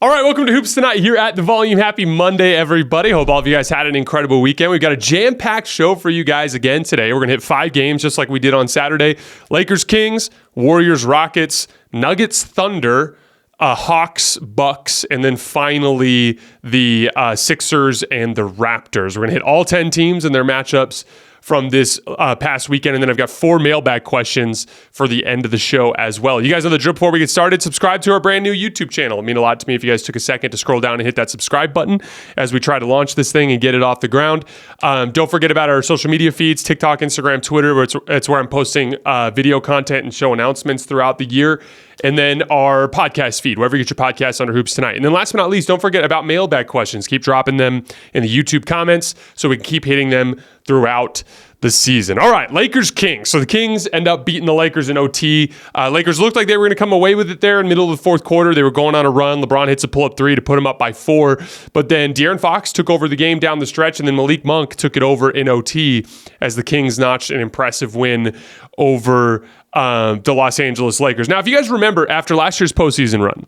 All right, welcome to Hoops Tonight here at The Volume. Happy Monday, everybody. Hope all of you guys had an incredible weekend. We've got a jam-packed show for you guys again today. We're going to hit 5 games just like we did on Saturday. Lakers, Kings, Warriors, Rockets, Nuggets, Thunder, Hawks, Bucks, and then finally the Sixers and the Raptors. We're going to hit all 10 teams and their matchups from this past weekend, and then I've got 4 mailbag questions for the end of the show as well. You guys know the drill. Before we get started, subscribe to our brand new YouTube channel. It'd mean a lot to me if you guys took a second to scroll down and hit that subscribe button as we try to launch this thing and get it off the ground. Don't forget about our social media feeds, TikTok, Instagram, Twitter. It's where I'm posting video content and show announcements throughout the year. And then our podcast feed, wherever you get your podcasts under Hoops Tonight. And then last but not least, don't forget about mailbag questions. Keep dropping them in the YouTube comments so we can keep hitting them throughout the season. All right, Lakers, Kings. So the Kings end up beating the Lakers in OT. Lakers looked like they were going to come away with it there in the middle of the fourth quarter. They were going on a run. LeBron hits a pull-up 3 to put them up by 4. But then De'Aaron Fox took over the game down the stretch, and then Malik Monk took it over in OT as the Kings notched an impressive win over the Los Angeles Lakers. Now, if you guys remember, after last year's postseason run,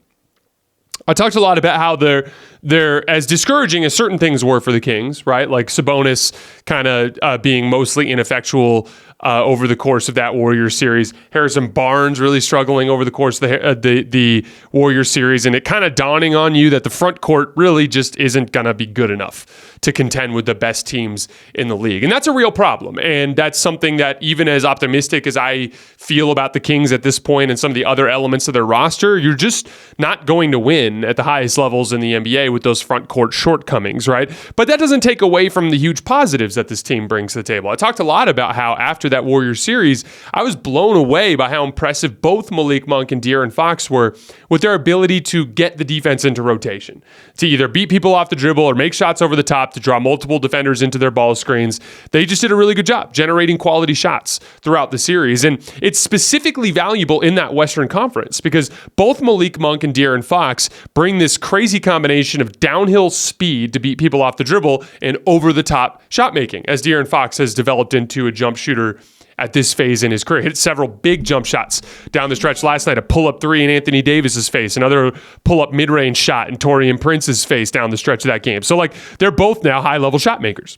I talked a lot about how they're as discouraging as certain things were for the Kings, right? Like Sabonis kind of being mostly ineffectual over the course of that Warriors series. Harrison Barnes really struggling over the course of the Warriors series, and it kind of dawning on you that the front court really just isn't going to be good enough to contend with the best teams in the league. And that's a real problem. And that's something that even as optimistic as I feel about the Kings at this point and some of the other elements of their roster, you're just not going to win at the highest levels in the NBA with those front court shortcomings, right? But that doesn't take away from the huge positives that this team brings to the table. I talked a lot about how after that Warriors series, I was blown away by how impressive both Malik Monk and De'Aaron Fox were with their ability to get the defense into rotation, to either beat people off the dribble or make shots over the top, to draw multiple defenders into their ball screens. They just did a really good job generating quality shots throughout the series. And it's specifically valuable in that Western Conference because both Malik Monk and De'Aaron Fox bring this crazy combination of downhill speed to beat people off the dribble and over-the-top shot making, as De'Aaron Fox has developed into a jump shooter at this phase in his career. Hit several big jump shots down the stretch last night, a pull-up 3 in Anthony Davis's face, another pull-up mid-range shot in Taurean Prince's face down the stretch of that game. So, they're both now high-level shot makers.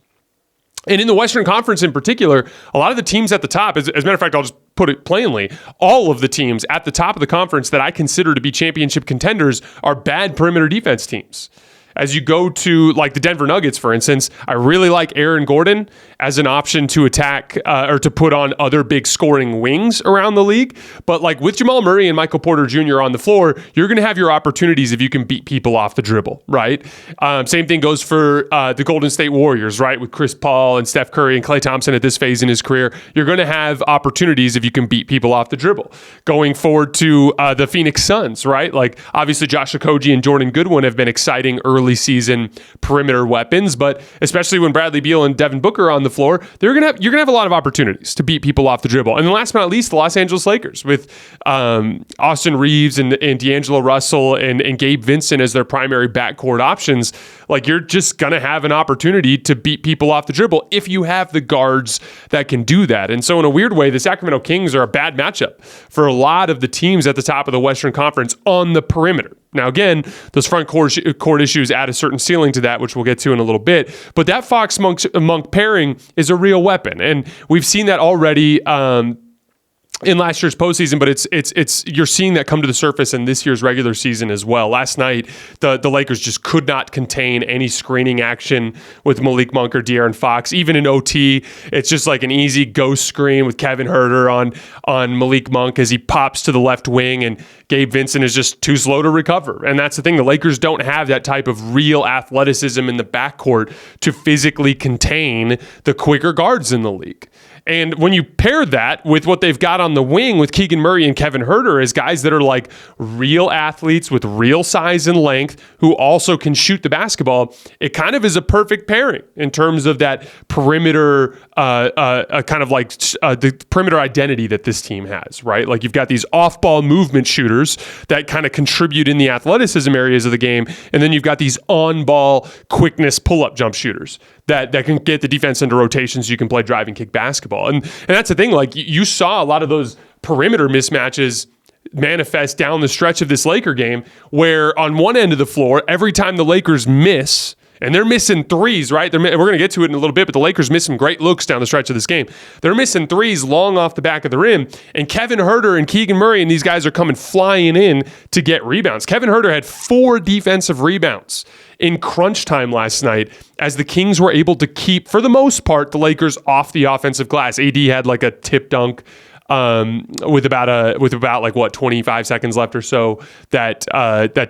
And in the Western Conference in particular, a lot of the teams at the top, as a matter of fact, I'll just put it plainly, all of the teams at the top of the conference that I consider to be championship contenders are bad perimeter defense teams. As you go to the Denver Nuggets, for instance, I really like Aaron Gordon as an option to attack or to put on other big scoring wings around the league. But with Jamal Murray and Michael Porter Jr. on the floor, you're going to have your opportunities if you can beat people off the dribble, right? Same thing goes for the Golden State Warriors, right? With Chris Paul and Steph Curry and Klay Thompson at this phase in his career, you're going to have opportunities if you can beat people off the dribble. Going forward to the Phoenix Suns, right? Obviously Josh Okogie and Jordan Goodwin have been exciting early season perimeter weapons, but especially when Bradley Beal and Devin Booker are on the floor, you're gonna have a lot of opportunities to beat people off the dribble. And then last but not least, the Los Angeles Lakers with Austin Reeves and D'Angelo Russell and Gabe Vincent as their primary backcourt options. You're just gonna have an opportunity to beat people off the dribble if you have the guards that can do that. And so in a weird way, the Sacramento Kings are a bad matchup for a lot of the teams at the top of the Western Conference on the perimeter. Now, again, those front court issues add a certain ceiling to that, which we'll get to in a little bit. But that Fox-Monk pairing is a real weapon. And we've seen that already in last year's postseason, but it's you're seeing that come to the surface in this year's regular season as well. Last night, the Lakers just could not contain any screening action with Malik Monk or De'Aaron Fox. Even in OT, it's just like an easy ghost screen with Kevin Huerter on Malik Monk as he pops to the left wing, and Gabe Vincent is just too slow to recover. And that's the thing. The Lakers don't have that type of real athleticism in the backcourt to physically contain the quicker guards in the league. And when you pair that with what they've got on the wing with Keegan Murray and Kevin Huerter as guys that are real athletes with real size and length who also can shoot the basketball, it kind of is a perfect pairing in terms of that perimeter, the perimeter identity that this team has, right? You've got these off-ball movement shooters that kind of contribute in the athleticism areas of the game, and then you've got these on-ball quickness pull-up jump shooters that can get the defense into rotations so you can play drive and kick basketball. And that's the thing, you saw a lot of those perimeter mismatches manifest down the stretch of this Laker game, where on one end of the floor, every time the Lakers miss, and they're missing threes, right? We're going to get to it in a little bit, but the Lakers miss some great looks down the stretch of this game. They're missing threes long off the back of the rim, and Kevin Huerter and Keegan Murray and these guys are coming flying in to get rebounds. Kevin Huerter had 4 defensive rebounds in crunch time last night as the Kings were able to keep, for the most part, the Lakers off the offensive glass. AD had like a tip dunk with about like what 25 seconds left or so that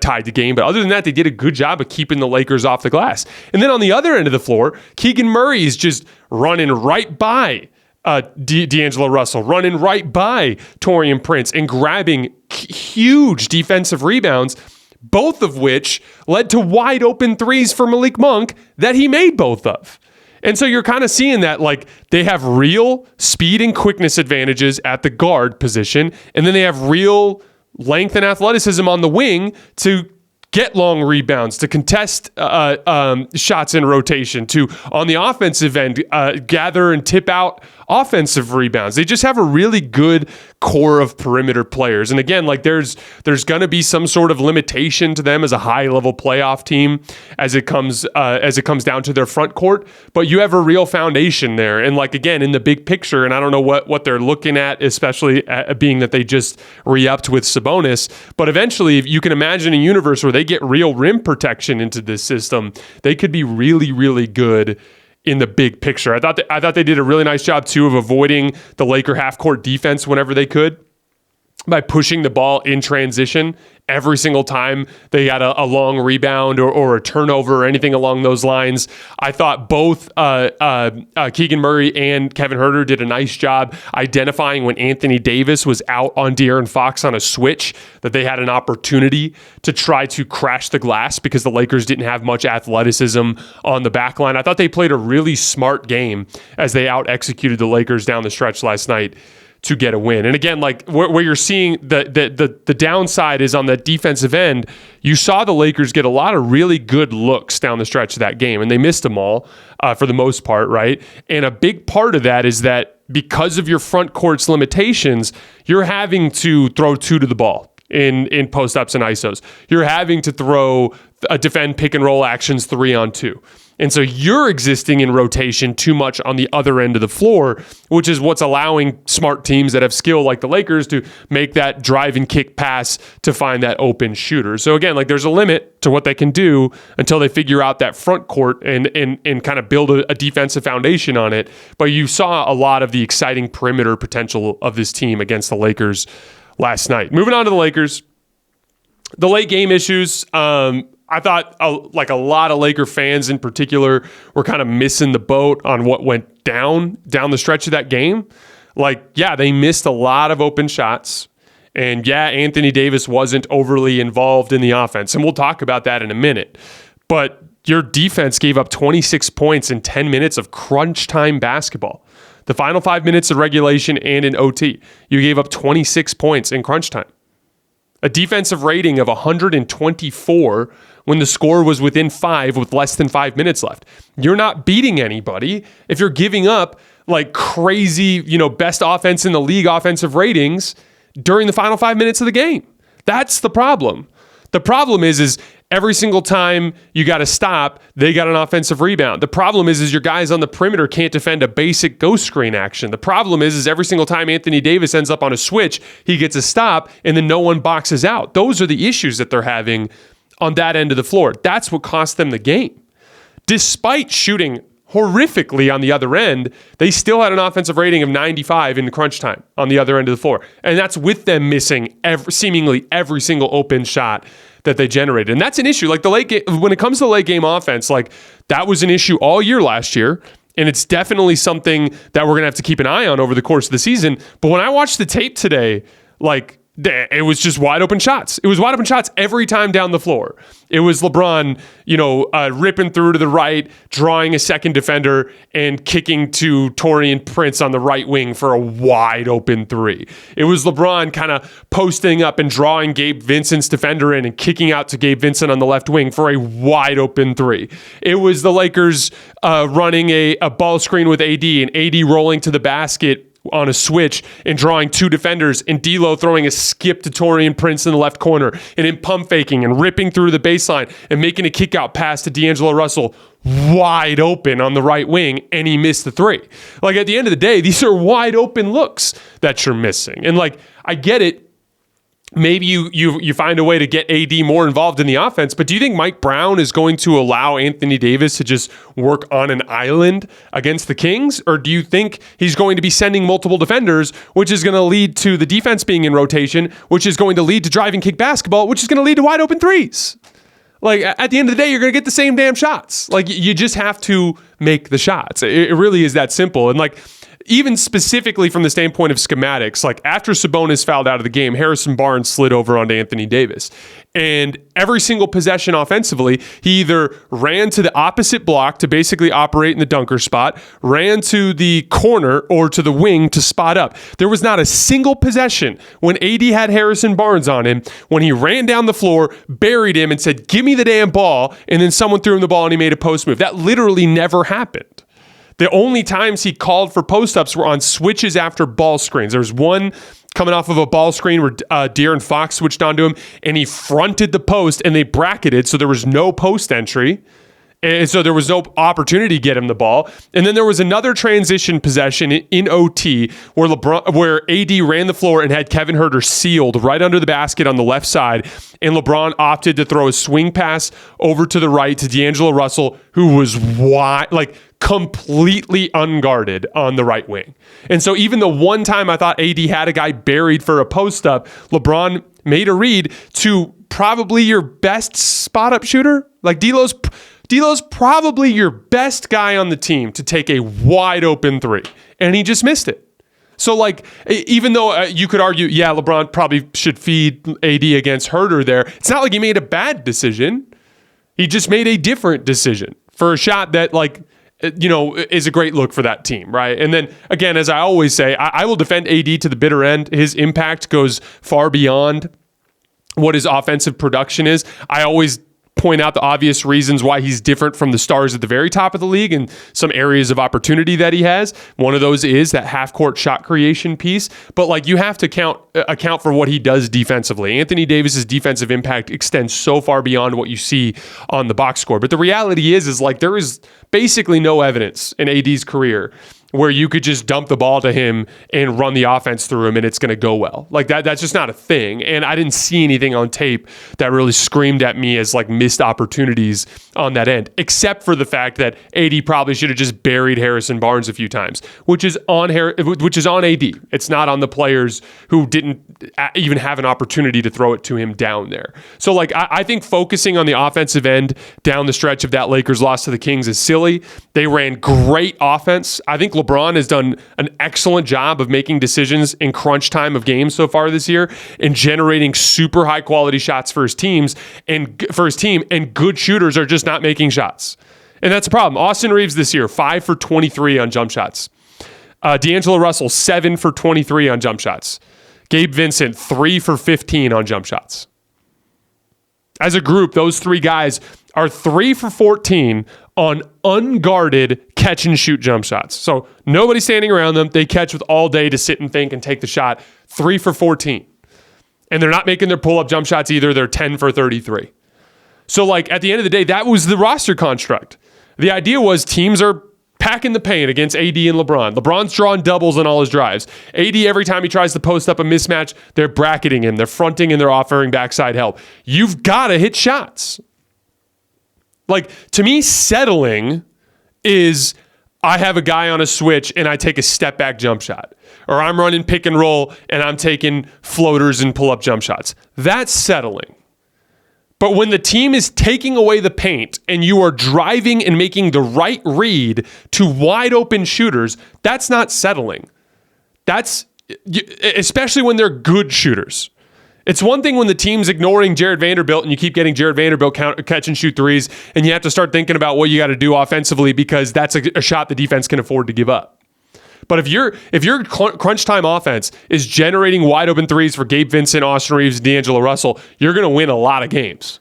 tied the game. But other than that, they did a good job of keeping the Lakers off the glass. And then on the other end of the floor, Keegan Murray is just running right by D'Angelo Russell, running right by Taurean Prince and grabbing huge defensive rebounds, both of which led to wide open threes for Malik Monk that he made both of. And so you're kind of seeing that, like, they have real speed and quickness advantages at the guard position, and then they have real length and athleticism on the wing to get long rebounds, to contest shots in rotation, to, on the offensive end, gather and tip out offensive rebounds. They just have a really good core of perimeter players. And again, like there's going to be some sort of limitation to them as a high-level playoff team as it comes down to their front court. But you have a real foundation there. And like, again, in the big picture, and I don't know what they're looking at, especially being that they just re-upped with Sabonis. But eventually, if you can imagine a universe where they get real rim protection into this system, they could be really, really good in the big picture. I thought they did a really nice job too of avoiding the Laker half-court defense whenever they could by pushing the ball in transition every single time they got a long rebound or a turnover or anything along those lines. I thought both Keegan Murray and Kevin Huerter did a nice job identifying when Anthony Davis was out on De'Aaron Fox on a switch, that they had an opportunity to try to crash the glass because the Lakers didn't have much athleticism on the back line. I thought they played a really smart game as they out-executed the Lakers down the stretch last night to get a win. And again, like where you're seeing the downside is on the defensive end. You saw the Lakers get a lot of really good looks down the stretch of that game, and they missed them all for the most part, right? And a big part of that is that because of your front court's limitations, you're having to throw 2 to the ball in post-ups and ISOs. You're having to throw defend pick and roll actions 3-on-2. And so you're existing in rotation too much on the other end of the floor, which is what's allowing smart teams that have skill like the Lakers to make that drive and kick pass to find that open shooter. So again, like there's a limit to what they can do until they figure out that front court and kind of build a defensive foundation on it. But you saw a lot of the exciting perimeter potential of this team against the Lakers last night. Moving on to the Lakers, the late game issues. I thought like a lot of Laker fans in particular were kind of missing the boat on what went down the stretch of that game. Like, yeah, they missed a lot of open shots. And yeah, Anthony Davis wasn't overly involved in the offense. And we'll talk about that in a minute. But your defense gave up 26 points in 10 minutes of crunch time basketball. The final 5 minutes of regulation and in OT, you gave up 26 points in crunch time. A defensive rating of 124 when the score was within 5 with less than 5 minutes left. You're not beating anybody if you're giving up like crazy, best offense in the league offensive ratings during the final 5 minutes of the game. That's the problem. The problem is every single time you got to stop, they got an offensive rebound. The problem is your guys on the perimeter can't defend a basic ghost screen action. The problem is every single time Anthony Davis ends up on a switch, he gets a stop and then no one boxes out. Those are the issues that they're having on that end of the floor. That's what cost them the game. Despite shooting horrifically on the other end, they still had an offensive rating of 95 in crunch time on the other end of the floor. And that's with them missing seemingly every single open shot that they generated. And that's an issue. Like the late game, when it comes to late game offense, like that was an issue all year last year. And it's definitely something that we're going to have to keep an eye on over the course of the season. But when I watched the tape today, like it was just wide open shots. It was wide open shots every time down the floor. It was LeBron, ripping through to the right, drawing a second defender, and kicking to Taurean Prince on the right wing for a wide open 3. It was LeBron kind of posting up and drawing Gabe Vincent's defender in and kicking out to Gabe Vincent on the left wing for a wide open 3. It was the Lakers running a ball screen with AD and AD rolling to the basket on a switch and drawing two defenders, and D'Lo throwing a skip to Taurean Prince in the left corner, and him pump faking and ripping through the baseline and making a kick out pass to D'Angelo Russell wide open on the right wing, and he missed the three. Like, at the end of the day, these are wide open looks that you're missing. And like, I get it. Maybe you find a way to get AD more involved in the offense, but do you think Mike Brown is going to allow Anthony Davis to just work on an island against the Kings? Or do you think he's going to be sending multiple defenders, which is going to lead to the defense being in rotation, which is going to lead to drive and kick basketball, which is going to lead to wide open threes? Like, at the end of the day, you're going to get the same damn shots. Like, you just have to make the shots. It really is that simple. And like, even specifically from the standpoint of schematics, like after Sabonis fouled out of the game, Harrison Barnes slid over onto Anthony Davis. And every single possession offensively, he either ran to the opposite block to basically operate in the dunker spot, ran to the corner or to the wing to spot up. There was not a single possession when AD had Harrison Barnes on him, when he ran down the floor, buried him, and said, "Give me the damn ball," and then someone threw him the ball and he made a post move. That literally never happened. The only times he called for post-ups were on switches after ball screens. There was one coming off of a ball screen where De'Aaron Fox switched onto him, and he fronted the post, and they bracketed, so there was no post entry. And so there was no opportunity to get him the ball. And then there was another transition possession in OT where AD ran the floor and had Kevin Huerter sealed right under the basket on the left side. And LeBron opted to throw a swing pass over to the right to D'Angelo Russell, who was wide, like completely unguarded on the right wing. And so even the one time I thought AD had a guy buried for a post up, LeBron made a read to probably your best spot up shooter. Like D'Lo's probably your best guy on the team to take a wide open three, and he just missed it. So like, even though you could argue, yeah, LeBron probably should feed AD against Huerter there, it's not like he made a bad decision. He just made a different decision for a shot that, like, is a great look for that team, right? And then, again, as I always say, I will defend AD to the bitter end. His impact goes far beyond what his offensive production is. I always point out the obvious reasons why he's different from the stars at the very top of the league and some areas of opportunity that he has. One of those is that half-court shot creation piece. But like, you have to account for what he does defensively. Anthony Davis's defensive impact extends so far beyond what you see on the box score. But the reality is like, there is basically no evidence in AD's career where you could just dump the ball to him and run the offense through him and it's going to go well. Like that's just not a thing. And I didn't see anything on tape that really screamed at me as like missed opportunities on that end, except for the fact that AD probably should have just buried Harrison Barnes a few times, which is on AD. It's not on the players who didn't even have an opportunity to throw it to him down there. So like, I think focusing on the offensive end down the stretch of that Lakers loss to the Kings is silly. They ran great offense. I think LeBron has done an excellent job of making decisions in crunch time of games so far this year and generating super high quality shots for his team, and good shooters are just not making shots. And that's a problem. Austin Reeves this year, 5 for 23 on jump shots. D'Angelo Russell, 7 for 23 on jump shots. Gabe Vincent, 3 for 15 on jump shots. As a group, those three guys are 3 for 14 on unguarded catch and shoot jump shots. So nobody's standing around them. They catch with all day to sit and think and take the shot. 3 for 14. And they're not making their pull-up jump shots either. They're 10 for 33. So like, at the end of the day, that was the roster construct. The idea was teams are packing the paint against AD and LeBron. LeBron's drawing doubles on all his drives. AD, every time he tries to post up a mismatch, they're bracketing him. They're fronting and they're offering backside help. You've got to hit shots. Like, to me, settling is I have a guy on a switch and I take a step back jump shot. Or I'm running pick and roll and I'm taking floaters and pull up jump shots. That's settling. But when the team is taking away the paint and you are driving and making the right read to wide open shooters, that's not settling. That's especially when they're good shooters. It's one thing when the team's ignoring Jared Vanderbilt and you keep getting Jared Vanderbilt catch and shoot threes, and you have to start thinking about what you got to do offensively because that's a shot the defense can afford to give up. But if your crunch time offense is generating wide open threes for Gabe Vincent, Austin Reeves, D'Angelo Russell, you're going to win a lot of games.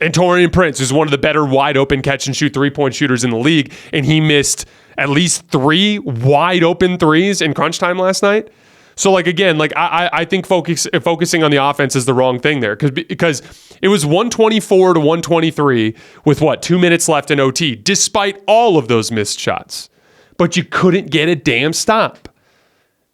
And Taurean Prince is one of the better wide open catch and shoot 3-point shooters in the league. And he missed at least 3 wide open threes in crunch time last night. So like, again, like I think focusing on the offense is the wrong thing there because it was 124 to 123 with 2 minutes left in OT, despite all of those missed shots. But you couldn't get a damn stop.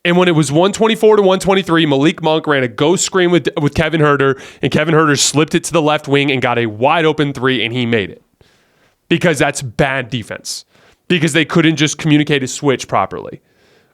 And when it was 124 to 123, Malik Monk ran a ghost screen with Kevin Huerter, and Kevin Huerter slipped it to the left wing and got a wide open 3, and he made it. Because that's bad defense. Because they couldn't just communicate a switch properly.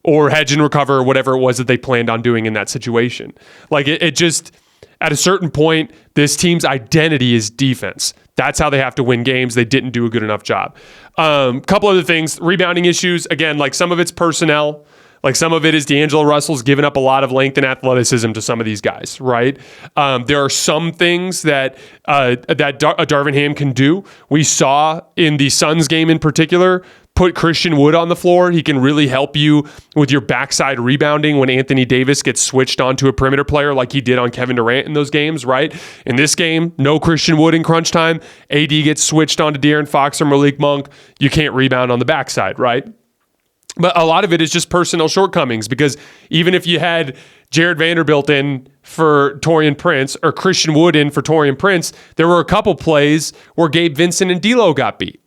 Or hedge and recover, or whatever it was that they planned on doing in that situation. Like, it just, at a certain point, this team's identity is defense. That's how they have to win games. They didn't do a good enough job. Couple other things. Rebounding issues. Again, like some of it's personnel. Like some of it is D'Angelo Russell's given up a lot of length and athleticism to some of these guys, right? There are some things that Darvin Ham can do. We saw in the Suns game in particular, put Christian Wood on the floor. He can really help you with your backside rebounding when Anthony Davis gets switched onto a perimeter player like he did on Kevin Durant in those games, right? In this game, no Christian Wood in crunch time. AD gets switched onto De'Aaron Fox or Malik Monk. You can't rebound on the backside, right? But a lot of it is just personnel shortcomings because even if you had Jared Vanderbilt in for Taurean Prince or Christian Wood in for Taurean Prince, there were a couple plays where Gabe Vincent and D'Lo got beat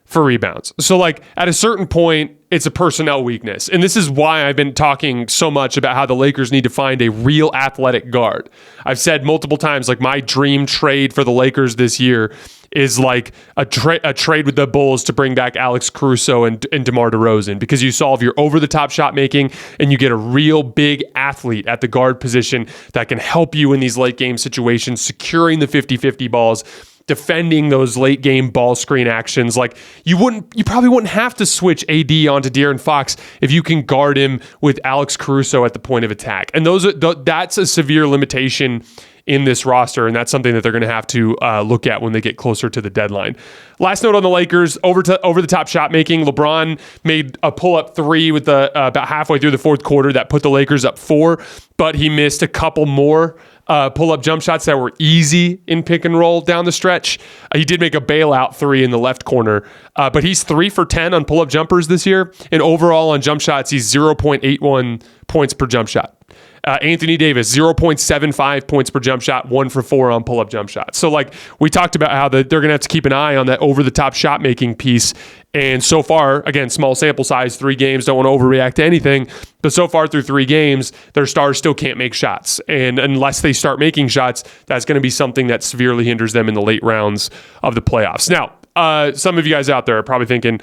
for rebounds. So like at a certain point, it's a personnel weakness. And this is why I've been talking so much about how the Lakers need to find a real athletic guard. I've said multiple times, like my dream trade for the Lakers this year is like a trade with the Bulls to bring back Alex Caruso and DeMar DeRozan because you solve your over-the-top shot making and you get a real big athlete at the guard position that can help you in these late game situations, securing the 50-50 balls, defending those late game ball screen actions. Like you probably wouldn't have to switch AD onto De'Aaron Fox if you can guard him with Alex Caruso at the point of attack. And that's a severe limitation in this roster, and that's something that they're going to have to look at when they get closer to the deadline. Last note on the Lakers, over the top shot making. LeBron made a pull-up 3 with about halfway through the fourth quarter that put the Lakers up 4, but he missed a couple more pull-up jump shots that were easy in pick and roll down the stretch. He did make a bailout 3 in the left corner, but he's 3 for 10 on pull-up jumpers this year, and overall on jump shots, he's 0.81 points per jump shot. Anthony Davis, 0.75 points per jump shot, 1 for 4 on pull-up jump shots. So like we talked about how they're going to have to keep an eye on that over-the-top shot-making piece. And so far, again, small sample size, 3 games, don't want to overreact to anything. But so far through 3 games, their stars still can't make shots. And unless they start making shots, that's going to be something that severely hinders them in the late rounds of the playoffs. Now, some of you guys out there are probably thinking,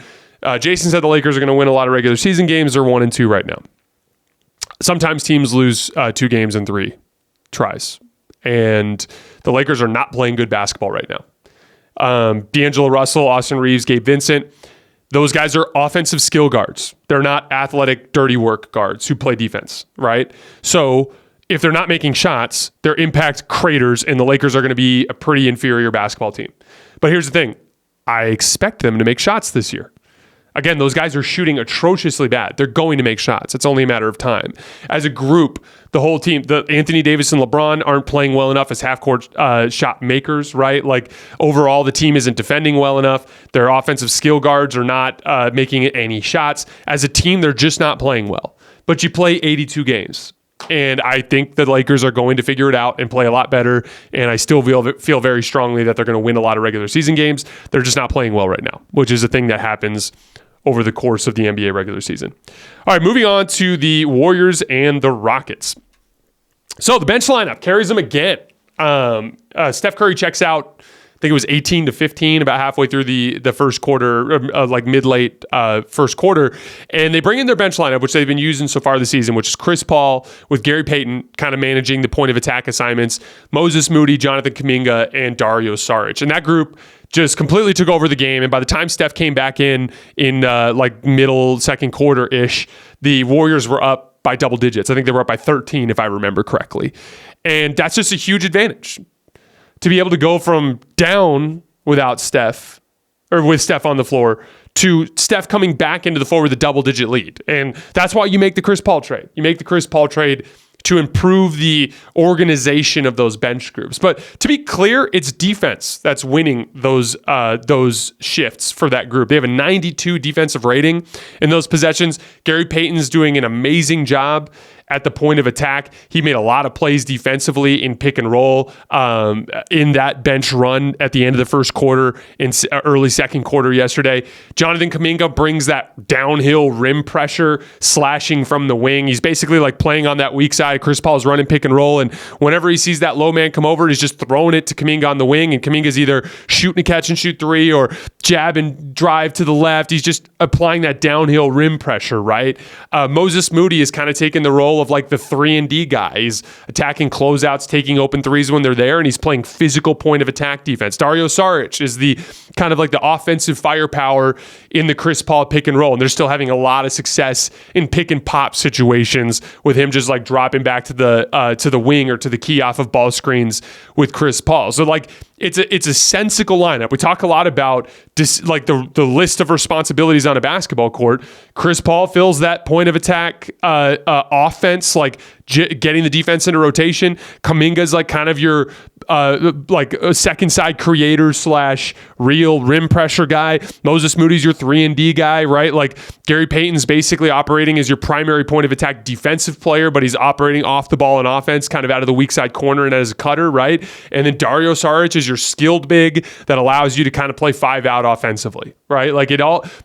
Jason said the Lakers are going to win a lot of regular season games. They're 1-2 right now. Sometimes teams lose 2 games in 3 tries. And the Lakers are not playing good basketball right now. D'Angelo Russell, Austin Reeves, Gabe Vincent, those guys are offensive skill guards. They're not athletic, dirty work guards who play defense, right? So if they're not making shots, their impact craters, and the Lakers are going to be a pretty inferior basketball team. But here's the thing. I expect them to make shots this year. Again, those guys are shooting atrociously bad. They're going to make shots. It's only a matter of time. As a group, the whole team, the Anthony Davis and LeBron aren't playing well enough as half-court shot makers, right? Like overall, the team isn't defending well enough. Their offensive skill guards are not making any shots. As a team, they're just not playing well. But you play 82 games. And I think the Lakers are going to figure it out and play a lot better. And I still feel very strongly that they're going to win a lot of regular season games. They're just not playing well right now, which is a thing that happens over the course of the NBA regular season. All right, moving on to the Warriors and the Rockets. So the bench lineup carries them again. Steph Curry checks out, I think it was 18 to 15, about halfway through the first quarter, like mid-late first quarter. And they bring in their bench lineup, which they've been using so far this season, which is Chris Paul with Gary Payton kind of managing the point of attack assignments, Moses Moody, Jonathan Kuminga, and Dario Saric. And that group just completely took over the game. And by the time Steph came back in like middle second quarter-ish, the Warriors were up by double digits. I think they were up by 13, if I remember correctly. And that's just a huge advantage. To be able to go from down without Steph, or with Steph on the floor, to Steph coming back into the floor with a double-digit lead. And that's why you make the Chris Paul trade. You make the Chris Paul trade to improve the organization of those bench groups. But to be clear, it's defense that's winning those shifts for that group. They have a 92 defensive rating in those possessions. Gary Payton's doing an amazing job at the point of attack. He made a lot of plays defensively in pick and roll in that bench run at the end of the first quarter, in early second quarter yesterday. Jonathan Kuminga brings that downhill rim pressure, slashing from the wing. He's basically like playing on that weak side. Chris Paul's running pick and roll, and whenever he sees that low man come over, he's just throwing it to Kuminga on the wing, and Kuminga's either shooting a catch and shoot three or jab and drive to the left. He's just applying that downhill rim pressure, right? Moses Moody is kind of taking the role of like the 3-and-D guy. He's attacking closeouts, taking open threes when they're there, and he's playing physical point of attack defense. Dario Saric is the kind of like the offensive firepower in the Chris Paul pick and roll, and they're still having a lot of success in pick and pop situations with him just like dropping back to the wing or to the key off of ball screens with Chris Paul. So like it's a sensical lineup. We talk a lot about like the list of responsibilities on a basketball court. Chris Paul fills that point of attack offense, like getting the defense into rotation. Kuminga's like kind of your like a second side creator / real rim pressure guy. Moses Moody's your 3-and-D guy, right? Like Gary Payton's basically operating as your primary point of attack defensive player, but he's operating off the ball on offense, kind of out of the weak side corner and as a cutter, right? And then Dario Saric is your skilled big that allows you to kind of play 5 out offensively, right? Like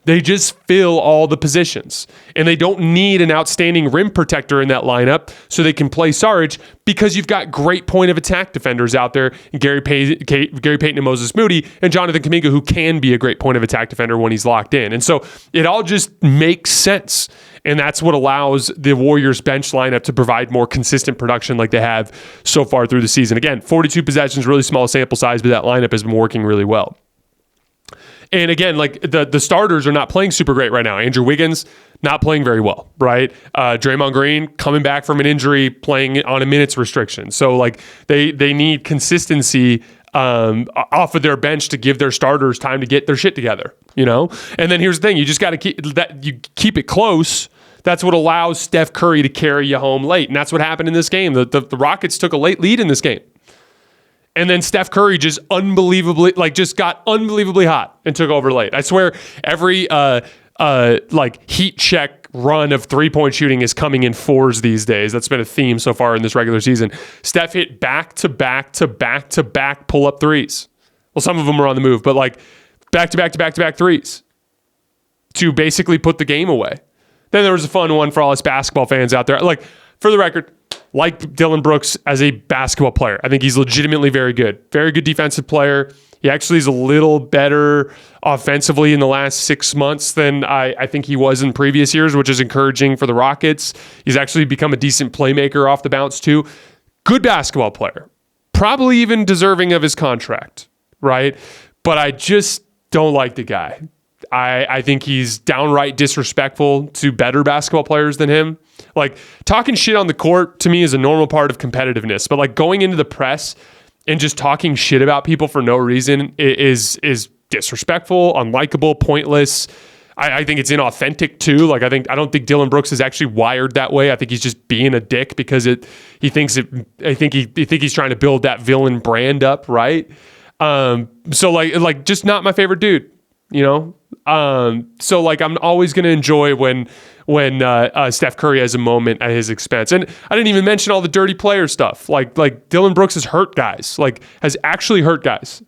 they just fill all the positions, and they don't need an outstanding rim protector in that lineup so they can play Saric, because you've got great point of attack defenders out there, Gary Payton and Moses Moody and Jonathan Kuminga, who can be a great point of attack defender when he's locked in. And so it all just makes sense. And that's what allows the Warriors bench lineup to provide more consistent production like they have so far through the season. Again, 42 possessions, really small sample size, but that lineup has been working really well. And again, like the starters are not playing super great right now. Andrew Wiggins, not playing very well, right? Draymond Green coming back from an injury, playing on a minutes restriction. So like they need consistency off of their bench to give their starters time to get their shit together, you know? And then here's the thing, you just got to keep it close. That's what allows Steph Curry to carry you home late. And that's what happened in this game. The Rockets took a late lead in this game. And then Steph Curry just got unbelievably hot and took over late. I swear every like heat check run of 3-point shooting is coming in 4s these days. That's been a theme so far in this regular season. Steph hit back-to-back pull-up threes. Well, some of them were on the move, but like back-to-back threes to basically put the game away. Then there was a fun one for all us basketball fans out there. Like, for the record, like Dillon Brooks as a basketball player. I think he's legitimately very good. Very good defensive player. He actually is a little better offensively in the last 6 months than I think he was in previous years, which is encouraging for the Rockets. He's actually become a decent playmaker off the bounce too. Good basketball player. Probably even deserving of his contract, right? But I just don't like the guy. I think he's downright disrespectful to better basketball players than him. Like, talking shit on the court to me is a normal part of competitiveness, but like going into the press and just talking shit about people for no reason is disrespectful, unlikable, pointless. I think it's inauthentic too. Like, I don't think Dillon Brooks is actually wired that way. I think he's just being a dick because I think he's trying to build that villain brand up, right? So like just not my favorite dude, you know? So like I'm always going to enjoy when Steph Curry has a moment at his expense. And I didn't even mention all the dirty player stuff. Like Dillon Brooks has actually hurt guys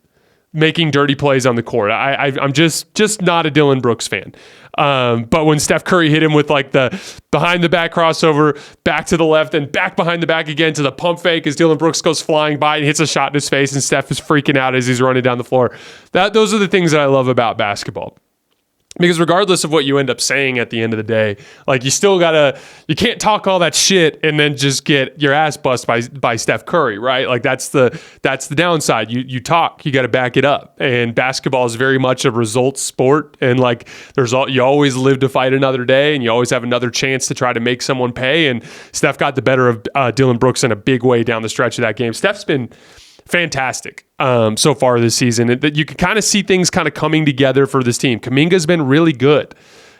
making dirty plays on the court. I'm just not a Dillon Brooks fan. But when Steph Curry hit him with like the behind the back crossover, back to the left and back behind the back again to the pump fake as Dillon Brooks goes flying by and hits a shot in his face and Steph is freaking out as he's running down the floor. Those are the things that I love about basketball. Because regardless of what you end up saying at the end of the day, like you can't talk all that shit and then just get your ass bust by Steph Curry, right? Like that's the downside. You talk, you got to back it up. And basketball is very much a results sport. And like you always live to fight another day and you always have another chance to try to make someone pay. And Steph got the better of Dillon Brooks in a big way down the stretch of that game. Steph's been fantastic so far this season. That you can kind of see things kind of coming together for this team. Kuminga's been really good.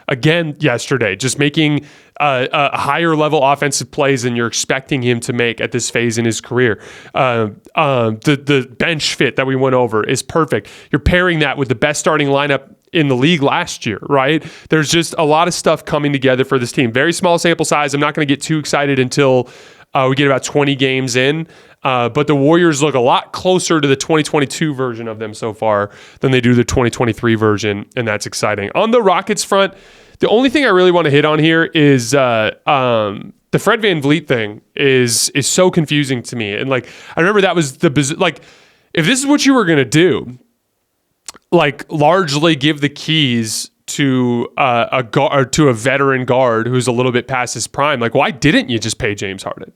again yesterday, just making a higher level offensive plays than you're expecting him to make at this phase in his career. The bench fit that we went over is perfect. You're pairing that with the best starting lineup in the league last year, right? There's just a lot of stuff coming together for this team. Very small sample size. I'm not going to get too excited until we get about 20 games in. But the Warriors look a lot closer to the 2022 version of them so far than they do the 2023 version, and that's exciting. On the Rockets front, the only thing I really want to hit on here is the Fred VanVleet thing is so confusing to me. And like, I remember that was like, if this is what you were going to do, like largely give the keys to a guard, to a veteran guard who's a little bit past his prime. Like, why didn't you just pay James Harden?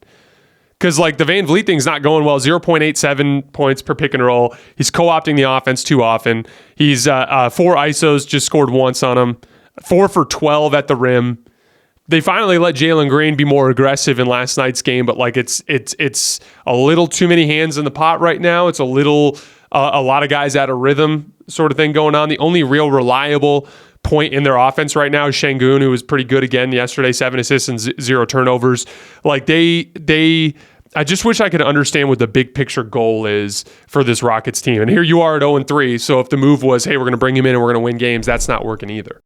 Because like the VanVleet thing's not going well. 0.87 points per pick and roll. He's co-opting the offense too often. He's 4 ISOs, just scored once on him. 4 for 12 at the rim. They finally let Jalen Green be more aggressive in last night's game, but like it's a little too many hands in the pot right now. It's a lot of guys out of rhythm sort of thing going on. The only real reliable point in their offense right now is Şengün, who was pretty good again yesterday, 7 assists and 0 turnovers. Like I just wish I could understand what the big picture goal is for this Rockets team. And here you are at 0-3. So if the move was, hey, we're going to bring him in and we're going to win games, that's not working either.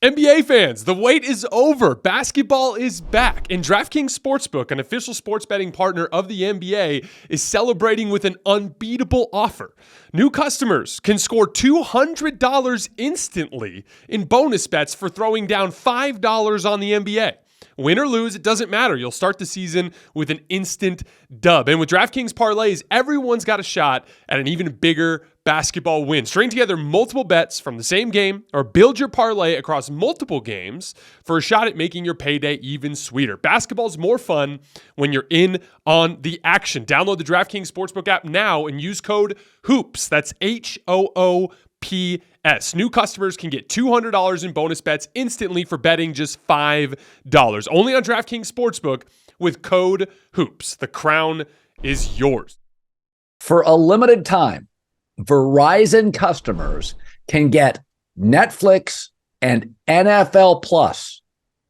NBA fans, the wait is over. Basketball is back, and DraftKings Sportsbook, an official sports betting partner of the NBA, is celebrating with an unbeatable offer. New customers can score $200 instantly in bonus bets for throwing down $5 on the NBA. Win or lose, it doesn't matter. You'll start the season with an instant dub. And with DraftKings parlays, everyone's got a shot at an even bigger basketball win. String together multiple bets from the same game or build your parlay across multiple games for a shot at making your payday even sweeter. Basketball's more fun when you're in on the action. Download the DraftKings Sportsbook app now and use code HOOPS. That's HOOPS. New customers can get $200 in bonus bets instantly for betting just $5. Only on DraftKings Sportsbook with code HOOPS. The crown is yours. For a limited time, Verizon customers can get Netflix and NFL Plus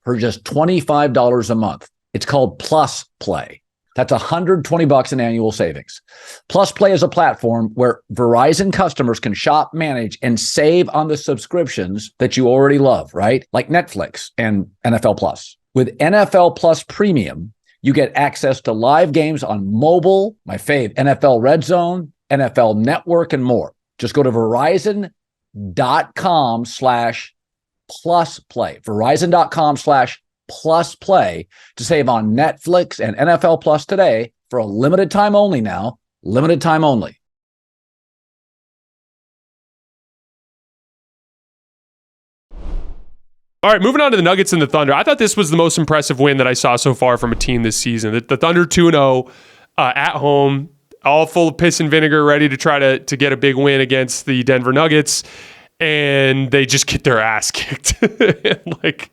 for just $25 a month. It's called Plus Play. That's $120 in annual savings. Plus Play is a platform where Verizon customers can shop, manage, and save on the subscriptions that you already love, right? Like Netflix and NFL Plus. With NFL Plus Premium, you get access to live games on mobile, my fave, NFL Red Zone, NFL Network, and more. Just go to Verizon.com/plusplay. Verizon.com/plusplay to save on Netflix and NFL Plus today for a limited time only now. Limited time only. All right, moving on to the Nuggets and the Thunder. I thought this was the most impressive win that I saw so far from a team this season. The Thunder 2-0 at home, all full of piss and vinegar, ready to try to get a big win against the Denver Nuggets. And they just get their ass kicked. Like,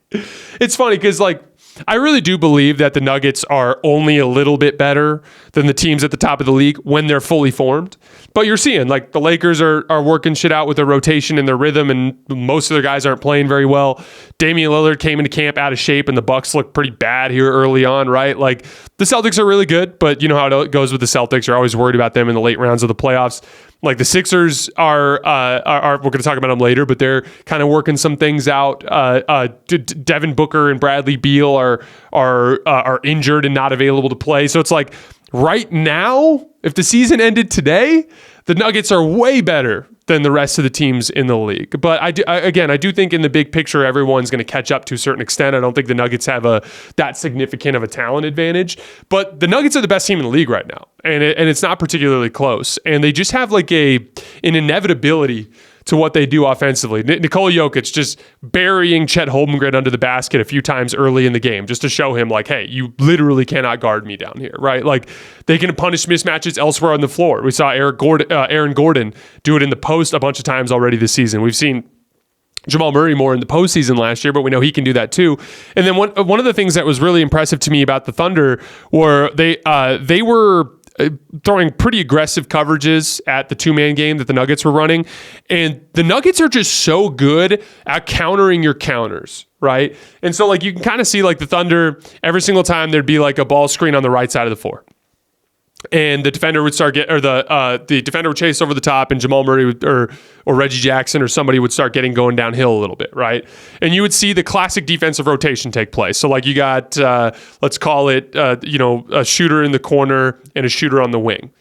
it's funny because, like, I really do believe that the Nuggets are only a little bit better than the teams at the top of the league when they're fully formed. But you're seeing, like, the Lakers are working shit out with their rotation and their rhythm, and most of their guys aren't playing very well. Damian Lillard came into camp out of shape, and the Bucks look pretty bad here early on, right? Like, the Celtics are really good, but you know how it goes with the Celtics. You're always worried about them in the late rounds of the playoffs. Like, the Sixers are we're going to talk about them later, but they're kind of working some things out. Devin Booker and Bradley Beal are injured and not available to play. So it's like, right now, if the season ended today, the Nuggets are way better than the rest of the teams in the league. But I do think in the big picture, everyone's going to catch up to a certain extent. I don't think the Nuggets have that significant of a talent advantage. But the Nuggets are the best team in the league right now, and it's not particularly close. And they just have like an inevitability to what they do offensively. Nikola Jokic just burying Chet Holmgren under the basket a few times early in the game just to show him, like, hey, you literally cannot guard me down here, right? Like, they can punish mismatches elsewhere on the floor. We saw Aaron Gordon do it in the post a bunch of times already this season. We've seen Jamal Murray more in the postseason last year, but we know he can do that too. And then one of the things that was really impressive to me about the Thunder were they were throwing pretty aggressive coverages at the two-man game that the Nuggets were running. And the Nuggets are just so good at countering your counters, right? And so, like, you can kind of see, like, the Thunder, every single time there'd be, like, a ball screen on the right side of the floor. And the defender would the defender would chase over the top, and Jamal Murray or Reggie Jackson or somebody would start going downhill a little bit, right? And you would see the classic defensive rotation take place. So like you got, let's call it, a shooter in the corner and a shooter on the wing,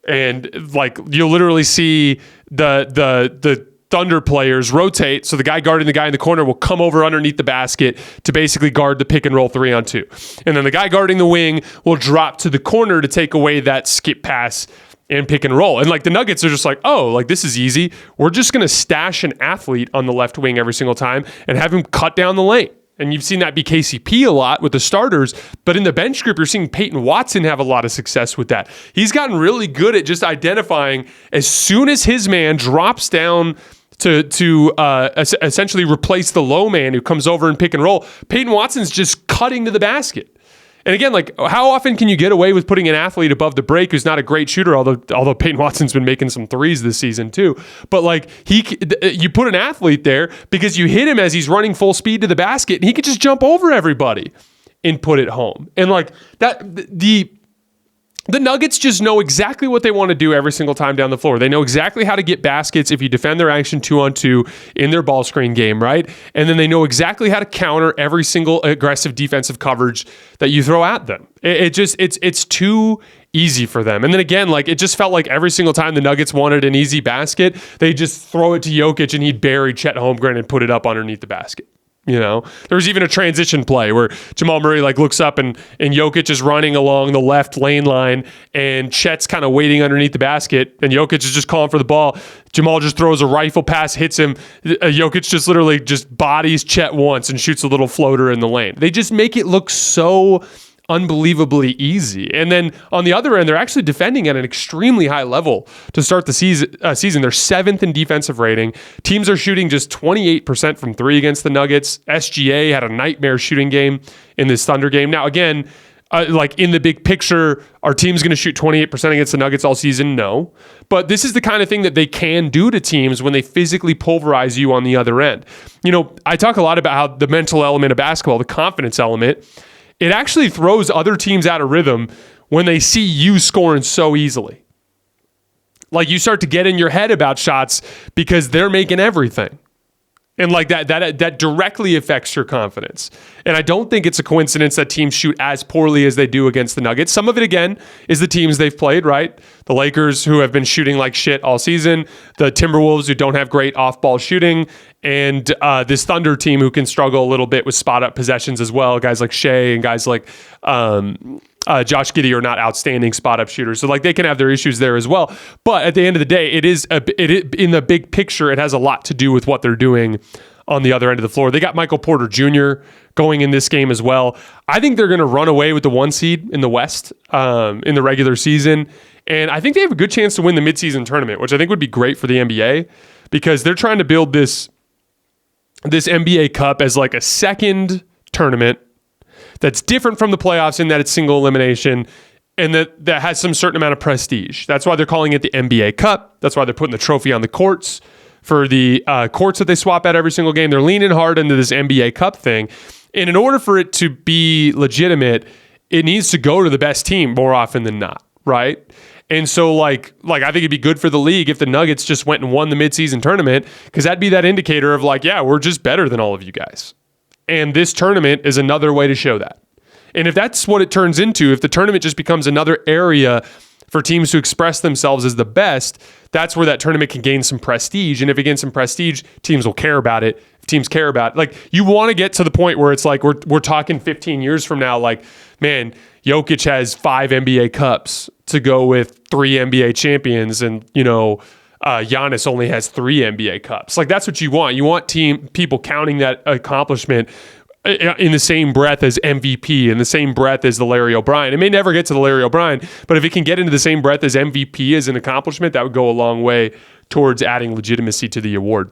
and like you'll literally see the Thunder players rotate, so the guy guarding the guy in the corner will come over underneath the basket to basically guard the pick and roll 3-on-2. And then the guy guarding the wing will drop to the corner to take away that skip pass and pick and roll. And like the Nuggets are just like, oh, like this is easy. We're just going to stash an athlete on the left wing every single time and have him cut down the lane. And you've seen that be KCP a lot with the starters, but in the bench group, you're seeing Peyton Watson have a lot of success with that. He's gotten really good at just identifying as soon as his man drops down to essentially replace the low man who comes over and pick and roll, Peyton Watson's just cutting to the basket. And again, like how often can you get away with putting an athlete above the break who's not a great shooter, although Peyton Watson's been making some threes this season too. But like you put an athlete there because you hit him as he's running full speed to the basket and he could just jump over everybody and put it home. And like that, the Nuggets just know exactly what they want to do every single time down the floor. They know exactly how to get baskets if you defend their action 2-on-2 in their ball screen game, right? And then they know exactly how to counter every single aggressive defensive coverage that you throw at them. It's too easy for them. And then again, like it just felt like every single time the Nuggets wanted an easy basket, they just throw it to Jokic and he'd bury Chet Holmgren and put it up underneath the basket. You know, there was even a transition play where Jamal Murray like looks up and Jokic is running along the left lane line and Chet's kind of waiting underneath the basket and Jokic is just calling for the ball. Jamal just throws a rifle pass, hits him. Jokic just literally just bodies Chet once and shoots a little floater in the lane. They just make it look so unbelievably easy. And then on the other end, they're actually defending at an extremely high level to start the season. They're 7th in defensive rating. Teams are shooting just 28% from three against the Nuggets. SGA had a nightmare shooting game in this Thunder game. Now, again, like in the big picture, are teams going to shoot 28% against the Nuggets all season? No. But this is the kind of thing that they can do to teams when they physically pulverize you on the other end. You know, I talk a lot about how the mental element of basketball, the confidence element, it actually throws other teams out of rhythm when they see you scoring so easily. Like you start to get in your head about shots because they're making everything. And like that directly affects your confidence. And I don't think it's a coincidence that teams shoot as poorly as they do against the Nuggets. Some of it, again, is the teams they've played, right? The Lakers, who have been shooting like shit all season. The Timberwolves, who don't have great off-ball shooting. And this Thunder team, who can struggle a little bit with spot-up possessions as well. Guys like Shai and guys like Josh Giddey are not outstanding spot-up shooters. So like they can have their issues there as well. But at the end of the day, it in the big picture, it has a lot to do with what they're doing on the other end of the floor. They got Michael Porter Jr. going in this game as well. I think they're going to run away with the 1 seed in the West in the regular season. And I think they have a good chance to win the midseason tournament, which I think would be great for the NBA because they're trying to build this NBA Cup as like a second tournament that's different from the playoffs in that it's single elimination and that has some certain amount of prestige. That's why they're calling it the NBA Cup. That's why they're putting the trophy on the courts for the courts that they swap at every single game. They're leaning hard into this NBA Cup thing. And in order for it to be legitimate, it needs to go to the best team more often than not, right? And so like I think it'd be good for the league if the Nuggets just went and won the midseason tournament because that'd be that indicator of like, yeah, we're just better than all of you guys. And this tournament is another way to show that. And if that's what it turns into, if the tournament just becomes another area for teams to express themselves as the best, that's where that tournament can gain some prestige. And if it gains some prestige, teams will care about it. If teams care about it, like you want to get to the point where it's like we're talking 15 years from now, like, man, Jokic has 5 NBA Cups to go with 3 NBA champions, and Giannis only has 3 NBA Cups. Like that's what you want. You want people counting that accomplishment in the same breath as MVP, in the same breath as the Larry O'Brien. It may never get to the Larry O'Brien, but if it can get into the same breath as MVP as an accomplishment, that would go a long way towards adding legitimacy to the award.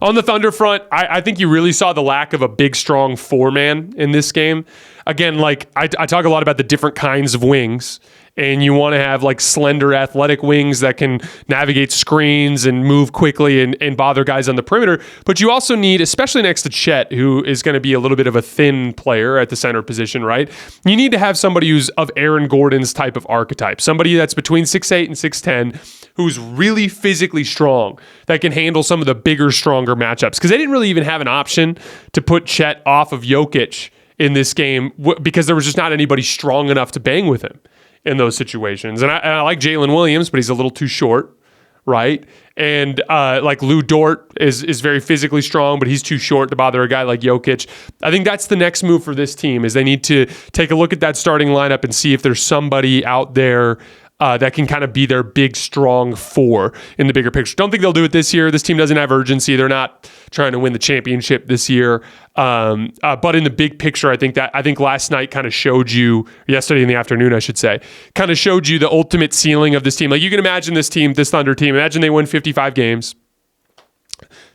On the Thunder front, I think you really saw the lack of a big, strong 4-man in this game. Again, like I talk a lot about the different kinds of wings, and you want to have like slender athletic wings that can navigate screens and move quickly and bother guys on the perimeter. But you also need, especially next to Chet, who is going to be a little bit of a thin player at the center position, right? You need to have somebody who's of Aaron Gordon's type of archetype, somebody that's between 6'8" and 6'10", who's really physically strong, that can handle some of the bigger, stronger matchups. Because they didn't really even have an option to put Chet off of Jokic in this game because there was just not anybody strong enough to bang with him in those situations. And I like Jalen Williams, but he's a little too short, right? And like Lou Dort is very physically strong, but he's too short to bother a guy like Jokic. I think that's the next move for this team, is they need to take a look at that starting lineup and see if there's somebody out there that can kind of be their big, strong four in the bigger picture. Don't think they'll do it this year. This team doesn't have urgency. They're not trying to win the championship this year. But in the big picture, I think last night kind of showed you, yesterday in the afternoon, I should say, kind of showed you the ultimate ceiling of this team. Like, you can imagine this team, this Thunder team, imagine they win 55 games.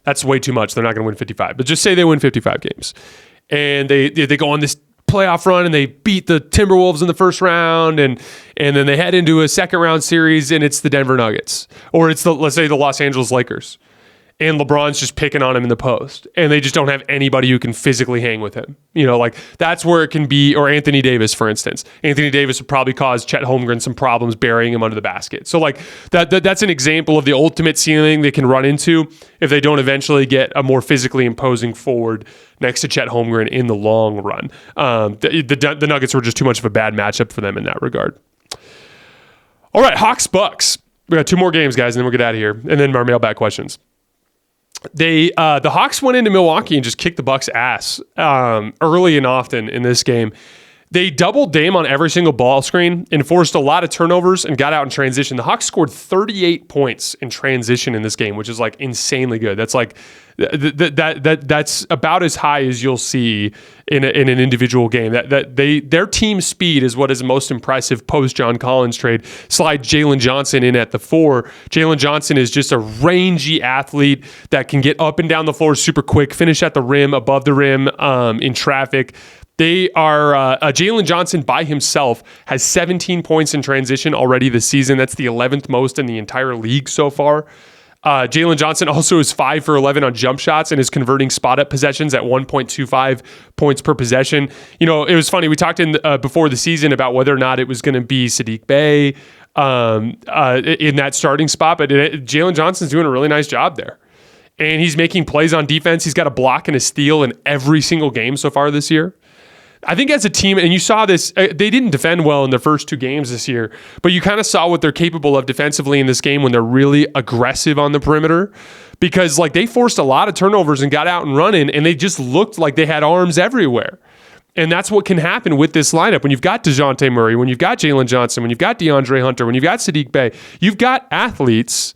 That's way too much. They're not going to win 55. But just say they win 55 games. And they go on this playoff run and they beat the Timberwolves in the first round, and then they head into a second round series and it's the Denver Nuggets, or it's let's say the Los Angeles Lakers, and LeBron's just picking on him in the post, and they just don't have anybody who can physically hang with him. Like, that's where it can be. Or Anthony Davis, for instance. Anthony Davis would probably cause Chet Holmgren some problems burying him under the basket. So like that's an example of the ultimate ceiling they can run into if they don't eventually get a more physically imposing forward next to Chet Holmgren in the long run. The Nuggets were just too much of a bad matchup for them in that regard. All right, Hawks Bucks. We got two more games, guys, and then we'll get out of here. And then our mailbag questions. The Hawks went into Milwaukee and just kicked the Bucks' ass early and often in this game. They doubled Dame on every single ball screen and forced a lot of turnovers and got out in transition. The Hawks scored 38 points in transition in this game, which is like insanely good. That's like that's about as high as you'll see in an individual game. Their team speed is what is most impressive post John Collins trade. Slide Jalen Johnson in at the 4. Jalen Johnson is just a rangy athlete that can get up and down the floor super quick, finish at the rim, above the rim, in traffic. They are Jalen Johnson by himself has 17 points in transition already this season. That's the 11th most in the entire league so far. Jalen Johnson also is 5 for 11 on jump shots and is converting spot-up possessions at 1.25 points per possession. It was funny. We talked before the season about whether or not it was going to be Sadiq Bey in that starting spot, but Jalen Johnson's doing a really nice job there. And he's making plays on defense. He's got a block and a steal in every single game so far this year. I think as a team, and you saw this, they didn't defend well in their first two games this year, but you kind of saw what they're capable of defensively in this game when they're really aggressive on the perimeter, because like they forced a lot of turnovers and got out and running, and they just looked like they had arms everywhere. And that's what can happen with this lineup. When you've got DeJounte Murray, when you've got Jalen Johnson, when you've got DeAndre Hunter, when you've got Sadiq Bey, you've got athletes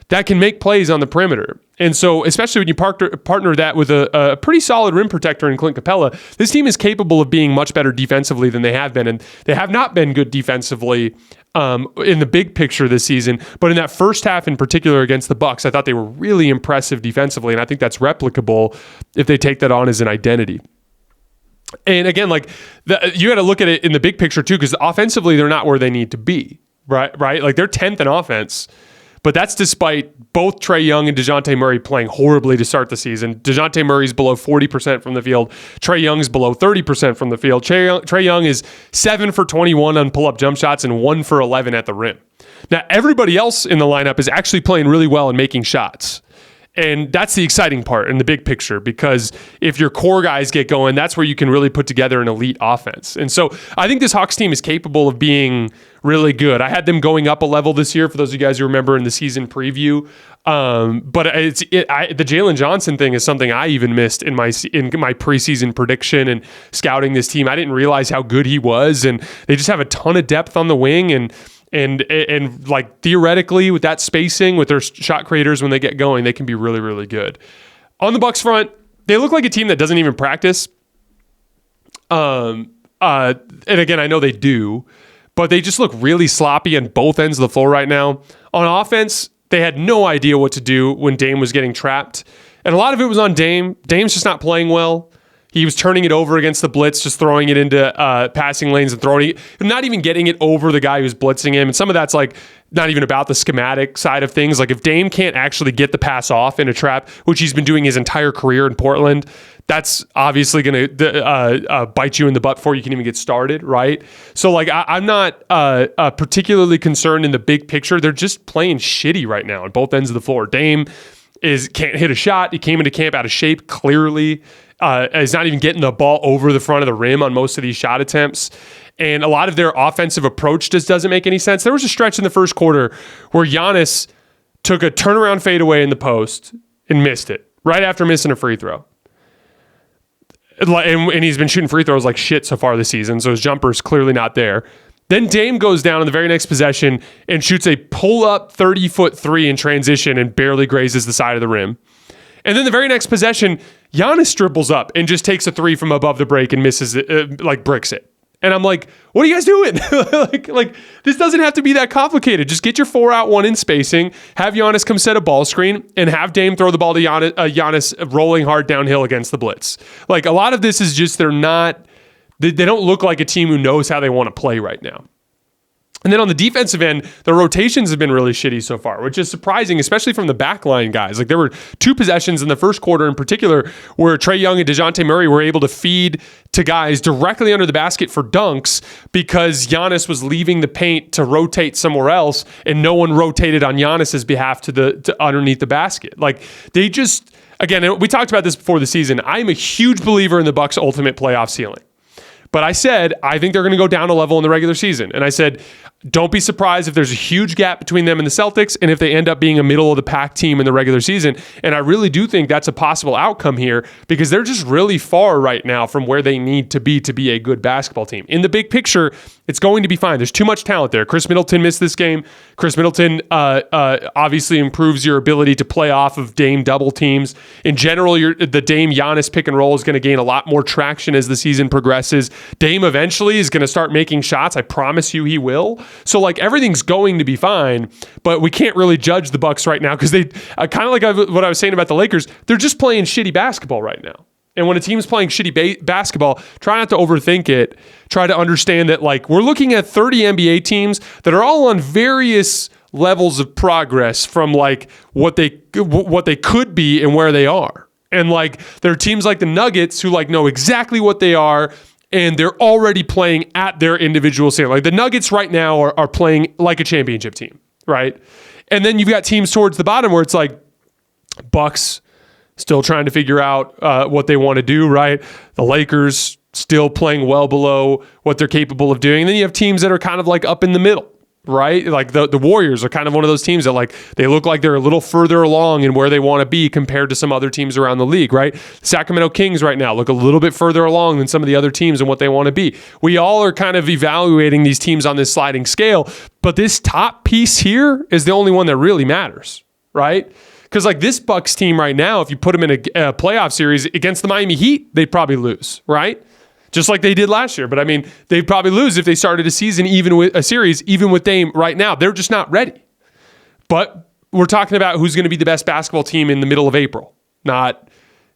that can make plays on the perimeter. And so, especially when you partner that with a pretty solid rim protector in Clint Capella, this team is capable of being much better defensively than they have been. And they have not been good defensively in the big picture this season. But in that first half in particular against the Bucks, I thought they were really impressive defensively. And I think that's replicable if they take that on as an identity. And again, you got to look at it in the big picture too, because offensively, they're not where they need to be, right? Like they're 10th in offense. But that's despite both Trae Young and DeJounte Murray playing horribly to start the season. DeJounte Murray's below 40% from the field. Trae Young's below 30% from the field. Trae Young is 7 for 21 on pull-up jump shots and 1 for 11 at the rim. Now, everybody else in the lineup is actually playing really well and making shots. And that's the exciting part in the big picture, because if your core guys get going, that's where you can really put together an elite offense. And so I think this Hawks team is capable of being really good. I had them going up a level this year, for those of you guys who remember in the season preview. But the Jalen Johnson thing is something I even missed in my preseason prediction and scouting this team. I didn't realize how good he was, and they just have a ton of depth on the wing, and like theoretically with that spacing, with their shot creators when they get going, they can be really, really good. On the Bucks front, they look like a team that doesn't even practice. And again, I know they do, but they just look really sloppy on both ends of the floor right now. On offense, they had no idea what to do when Dame was getting trapped. And a lot of it was on Dame. Dame's just not playing well. He was turning it over against the blitz, just throwing it into passing lanes and throwing it, not even getting it over the guy who's blitzing him. And some of that's like not even about the schematic side of things. Like if Dame can't actually get the pass off in a trap, which he's been doing his entire career in Portland, that's obviously going to bite you in the butt before you can even get started, right? So like I'm not particularly concerned in the big picture. They're just playing shitty right now on both ends of the floor. Dame can't hit a shot. He came into camp out of shape, clearly. Is not even getting the ball over the front of the rim on most of these shot attempts. And a lot of their offensive approach just doesn't make any sense. There was a stretch in the first quarter where Giannis took a turnaround fadeaway in the post and missed it right after missing a free throw. And he's been shooting free throws like shit so far this season, so his jumper's clearly not there. Then Dame goes down in the very next possession and shoots a pull-up 30-foot three in transition and barely grazes the side of the rim. And then the very next possession, Giannis dribbles up and just takes a three from above the break and misses it, bricks it. And I'm like, what are you guys doing? like this doesn't have to be that complicated. Just get your 4-out-1 in spacing, have Giannis come set a ball screen, and have Dame throw the ball to Giannis rolling hard downhill against the blitz. Like a lot of this is just they don't look like a team who knows how they want to play right now. And then on the defensive end, the rotations have been really shitty so far, which is surprising, especially from the backline guys. Like there were 2 possessions in the first quarter in particular where Trae Young and DeJounte Murray were able to feed to guys directly under the basket for dunks because Giannis was leaving the paint to rotate somewhere else and no one rotated on Giannis's behalf to underneath the basket. Like they just, again, we talked about this before the season. I'm a huge believer in the Bucks' ultimate playoff ceiling. But I said, I think they're going to go down a level in the regular season. And I said, don't be surprised if there's a huge gap between them and the Celtics and if they end up being a middle of the pack team in the regular season. And I really do think that's a possible outcome here because they're just really far right now from where they need to be a good basketball team. In the big picture, it's going to be fine. There's too much talent there. Chris Middleton missed this game. Chris Middleton obviously improves your ability to play off of Dame double teams. In general, the Dame Giannis pick and roll is going to gain a lot more traction as the season progresses. Dame eventually is going to start making shots. I promise you he will. So like everything's going to be fine, but we can't really judge the Bucks right now because they kind of like what I was saying about the Lakers, they're just playing shitty basketball right now. And when a team's playing shitty basketball, try not to overthink it. Try to understand that like we're looking at 30 NBA teams that are all on various levels of progress from like what they could be and where they are. And like there are teams like the Nuggets who like know exactly what they are and they're already playing at their individual standard. Like the Nuggets right now are playing like a championship team, right? And then you've got teams towards the bottom where it's like Bucks still trying to figure out what they want to do, right? The Lakers still playing well below what they're capable of doing. And then you have teams that are kind of like up in the middle, right? Like the Warriors are kind of one of those teams that like they look like they're a little further along in where they want to be compared to some other teams around the league, right? Sacramento Kings right now look a little bit further along than some of the other teams and what they want to be. We all are kind of evaluating these teams on this sliding scale, but this top piece here is the only one that really matters, right? Because like this Bucks team right now, if you put them in a playoff series against the Miami Heat, they'd probably lose, right? Just like they did last year. But I mean, they'd probably lose if they started a season even with a series, even with Dame right now. They're just not ready. But we're talking about who's going to be the best basketball team in the middle of April, not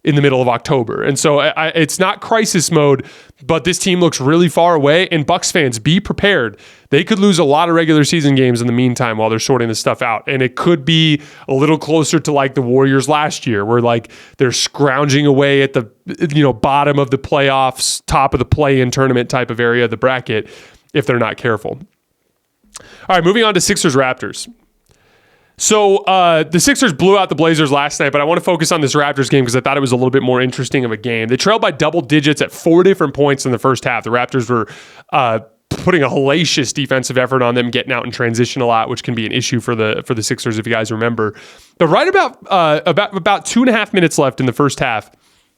in the middle of October. And so it's not crisis mode, but this team looks really far away. And Bucks fans, be prepared. They could lose a lot of regular season games in the meantime while they're sorting this stuff out. And it could be a little closer to like the Warriors last year, where like they're scrounging away at the bottom of the playoffs, top of the play-in tournament type of area of the bracket if they're not careful. All right, moving on to Sixers-Raptors. So the Sixers blew out the Blazers last night, but I want to focus on this Raptors game because I thought it was a little bit more interesting of a game. They trailed by double digits at 4 different points in the first half. The Raptors were putting a hellacious defensive effort on them, getting out in transition a lot, which can be an issue for the Sixers if you guys remember. But right about 2.5 minutes left in the first half,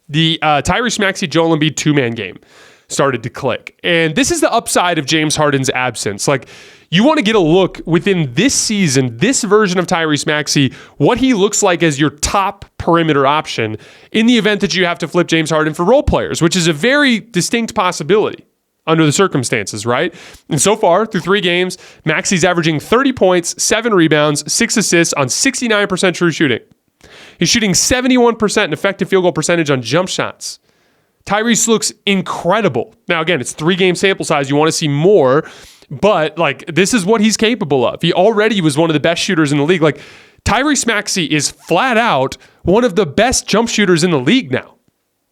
the Tyrese Maxey, Joel Embiid 2-man game started to click. And this is the upside of James Harden's absence. Like, you want to get a look within this season, this version of Tyrese Maxey, what he looks like as your top perimeter option in the event that you have to flip James Harden for role players, which is a very distinct possibility under the circumstances, right? And so far, through 3 games, Maxey's averaging 30 points, 7 rebounds, 6 assists on 69% true shooting. He's shooting 71% in effective field goal percentage on jump shots. Tyrese looks incredible. Now, again, it's 3-game sample size. You want to see more, but like this is what he's capable of. He already was one of the best shooters in the league. Like Tyrese Maxey is flat out one of the best jump shooters in the league now.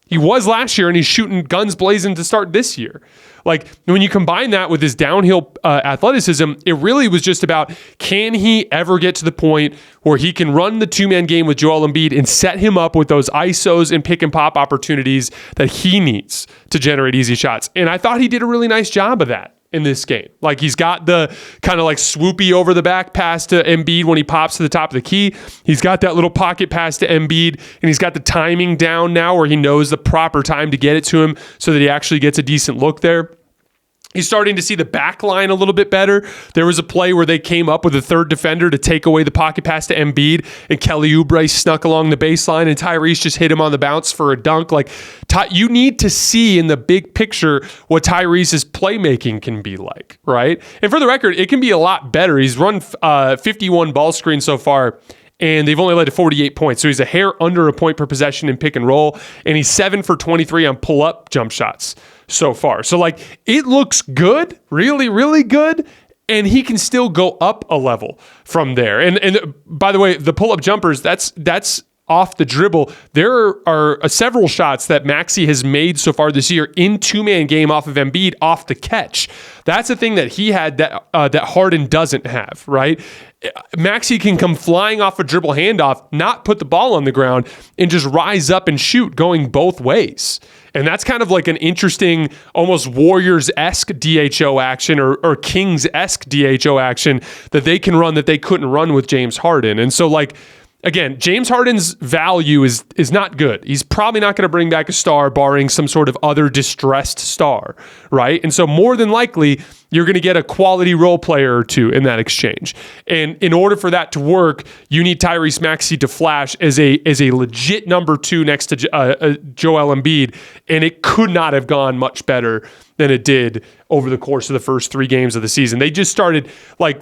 He was last year, and he's shooting guns blazing to start this year. Like, when you combine that with his downhill athleticism, it really was just about, can he ever get to the point where he can run the two-man game with Joel Embiid and set him up with those ISOs and pick-and-pop opportunities that he needs to generate easy shots? And I thought he did a really nice job of that in this game. Like, he's got the kind of like swoopy over the back pass to Embiid when he pops to the top of the key. He's got that little pocket pass to Embiid, and he's got the timing down now where he knows the proper time to get it to him so that he actually gets a decent look there. He's starting to see the back line a little bit better. There was a play where they came up with a third defender to take away the pocket pass to Embiid, and Kelly Oubre snuck along the baseline, and Tyrese just hit him on the bounce for a dunk. Like, you need to see in the big picture what Tyrese's playmaking can be like, right? And for the record, it can be a lot better. He's run 51 ball screens so far, and they've only led to 48 points. So he's a hair under a point per possession in pick and roll, and he's 7 for 23 on pull-up jump shots so far. So like, it looks good, really, really good, and he can still go up a level from there. And by the way, the pull-up jumpers, that's off the dribble. There are several shots that Maxey has made so far this year in two-man game off of Embiid off the catch. That's a thing that he had that Harden doesn't have, right? Maxey can come flying off a dribble handoff, not put the ball on the ground, and just rise up and shoot going both ways. And that's kind of like an interesting, almost Warriors-esque DHO action or Kings-esque DHO action that they can run that they couldn't run with James Harden. And so, like, again, James Harden's value is not good. He's probably not going to bring back a star barring some sort of other distressed star, right? And so more than likely, you're going to get a quality role player or two in that exchange. And in order for that to work, you need Tyrese Maxey to flash as a legit number 2 next to Joel Embiid, and it could not have gone much better than it did over the course of the first 3 games of the season. They just started, like,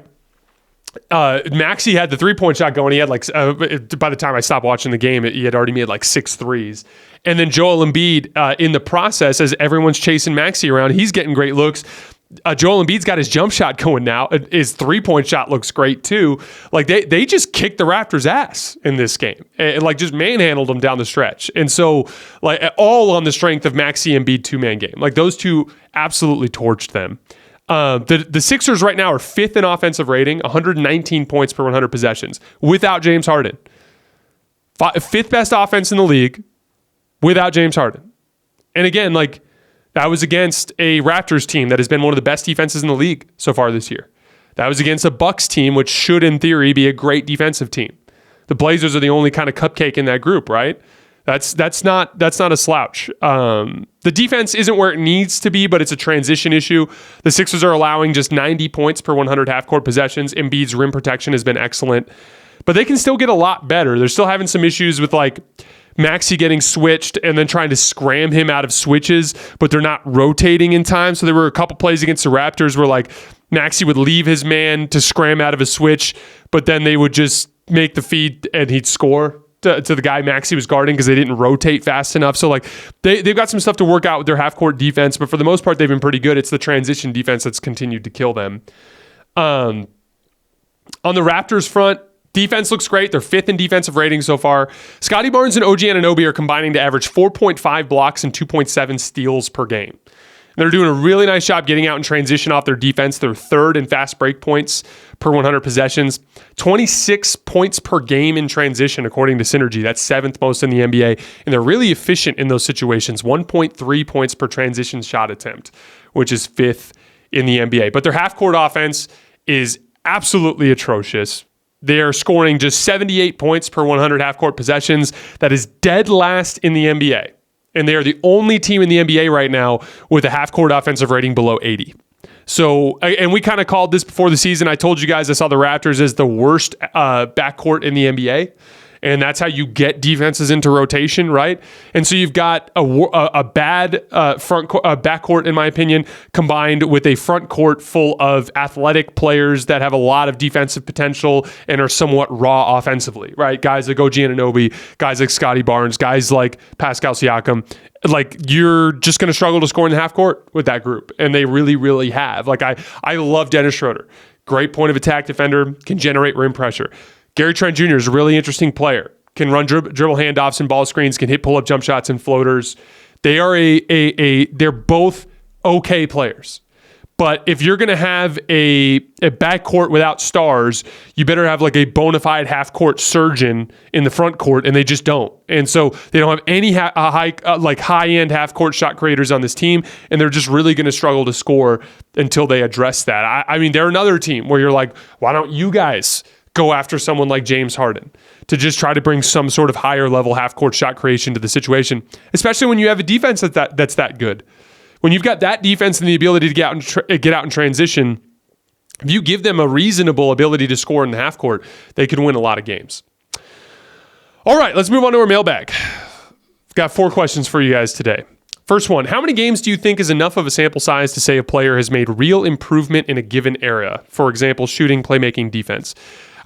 Maxey had the 3-point shot going. He had like, by the time I stopped watching the game, he had already made like 6 threes. And then Joel Embiid, in the process, as everyone's chasing Maxey around, he's getting great looks. Joel Embiid's got his jump shot going now. His 3-point shot looks great too. Like they just kicked the Raptors' ass in this game and like just manhandled them down the stretch. And so like all on the strength of Maxey Embiid 2-man game. Like those two absolutely torched them. The Sixers right now are 5th in offensive rating, 119 points per 100 possessions without James Harden. 5th best offense in the league without James Harden. And again, like that was against a Raptors team that has been one of the best defenses in the league so far this year. That was against a Bucks team, which should in theory be a great defensive team. The Blazers are the only kind of cupcake in that group, right? That's not a slouch. The defense isn't where it needs to be, but it's a transition issue. The Sixers are allowing just 90 points per 100 half-court possessions. Embiid's rim protection has been excellent, but they can still get a lot better. They're still having some issues with like Maxey getting switched and then trying to scram him out of switches, but they're not rotating in time. So there were a couple plays against the Raptors where like Maxey would leave his man to scram out of a switch, but then they would just make the feed and he'd score to the guy Maxey was guarding because they didn't rotate fast enough. So like they've got some stuff to work out with their half-court defense, but for the most part, they've been pretty good. It's the transition defense that's continued to kill them. On the Raptors front, defense looks great. They're 5th in defensive rating so far. Scotty Barnes and OG Anunoby are combining to average 4.5 blocks and 2.7 steals per game. They're doing a really nice job getting out in transition off their defense. They're 3rd in fast break points per 100 possessions. 26 points per game in transition, according to Synergy. That's 7th most in the NBA. And they're really efficient in those situations. 1.3 points per transition shot attempt, which is 5th in the NBA. But their half-court offense is absolutely atrocious. They are scoring just 78 points per 100 half-court possessions. That is dead last in the NBA. And they are the only team in the NBA right now with a half-court offensive rating below 80. So, and we kind of called this before the season. I told you guys I saw the Raptors as the worst backcourt in the NBA. and that's how you get defenses into rotation, right? And so you've got a bad backcourt, in my opinion, combined with a front court full of athletic players that have a lot of defensive potential and are somewhat raw offensively, right? Guys like OG Anunoby, guys like Scotty Barnes, guys like Pascal Siakam. Like, you're just going to struggle to score in the half court with that group, and they really, really have. Like, I love Dennis Schroeder. Great point of attack defender, can generate rim pressure. Gary Trent Jr. is a really interesting player. Can run dribble handoffs and ball screens, can hit pull-up jump shots and floaters. They are they're both okay players. But if you're going to have a backcourt without stars, you better have like a bona fide half-court surgeon in the front court, and they just don't. And so they don't have any high-end half-court shot creators on this team, and they're just really going to struggle to score until they address that. I mean, they're another team where you're like, why don't you guys go after someone like James Harden to just try to bring some sort of higher-level half-court shot creation to the situation, especially when you have a defense that's that good. When you've got that defense and the ability to get out in transition, if you give them a reasonable ability to score in the half court, they can win a lot of games. All right, let's move on to our mailbag. I've got 4 questions for you guys today. First one, how many games do you think is enough of a sample size to say a player has made real improvement in a given area? For example, shooting, playmaking, defense.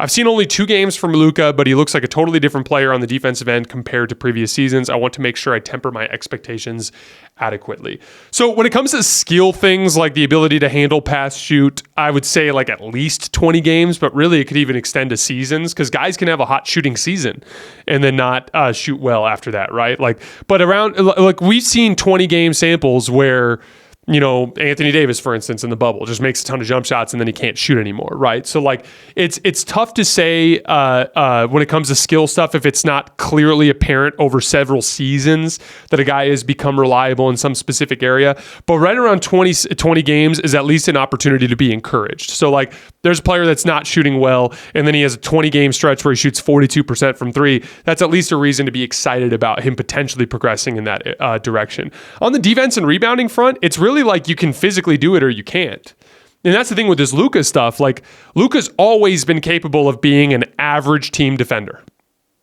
I've seen only 2 games from Luka, but he looks like a totally different player on the defensive end compared to previous seasons. I want to make sure I temper my expectations adequately. So when it comes to skill things like the ability to handle, pass, shoot, I would say like at least 20 games, but really it could even extend to seasons because guys can have a hot shooting season and then not shoot well after that, right? But around, like we've seen 20 game samples where, you know, Anthony Davis, for instance, in the bubble, just makes a ton of jump shots and then he can't shoot anymore, right? So, like, it's tough to say when it comes to skill stuff if it's not clearly apparent over several seasons that a guy has become reliable in some specific area. But right around 20 games is at least an opportunity to be encouraged. So, like, there's a player that's not shooting well, and then he has a 20-game stretch where he shoots 42% from 3. That's at least a reason to be excited about him potentially progressing in that direction. On the defense and rebounding front, it's really like you can physically do it or you can't. And that's the thing with this Luka stuff. Like, Luka's always been capable of being an average team defender.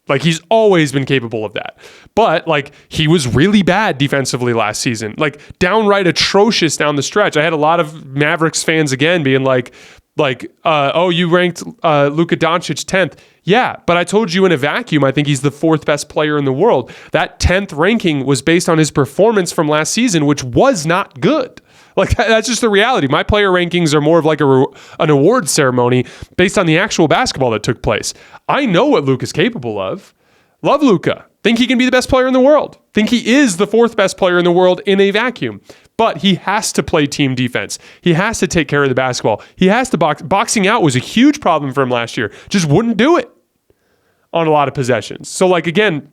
Like, he's always been capable of that. But, like, he was really bad defensively last season. Like, downright atrocious down the stretch. I had a lot of Mavericks fans, again, being like, oh, you ranked Luka Doncic 10th. Yeah, but I told you in a vacuum, I think he's the 4th best player in the world. That 10th ranking was based on his performance from last season, which was not good. Like, that's just the reality. My player rankings are more of like an award ceremony based on the actual basketball that took place. I know what Luka's capable of. Love Luka. Think he can be the best player in the world. Think he is the 4th best player in the world in a vacuum. But he has to play team defense. He has to take care of the basketball. He has to box. Boxing out was a huge problem for him last year. Just wouldn't do it on a lot of possessions. So, like, again,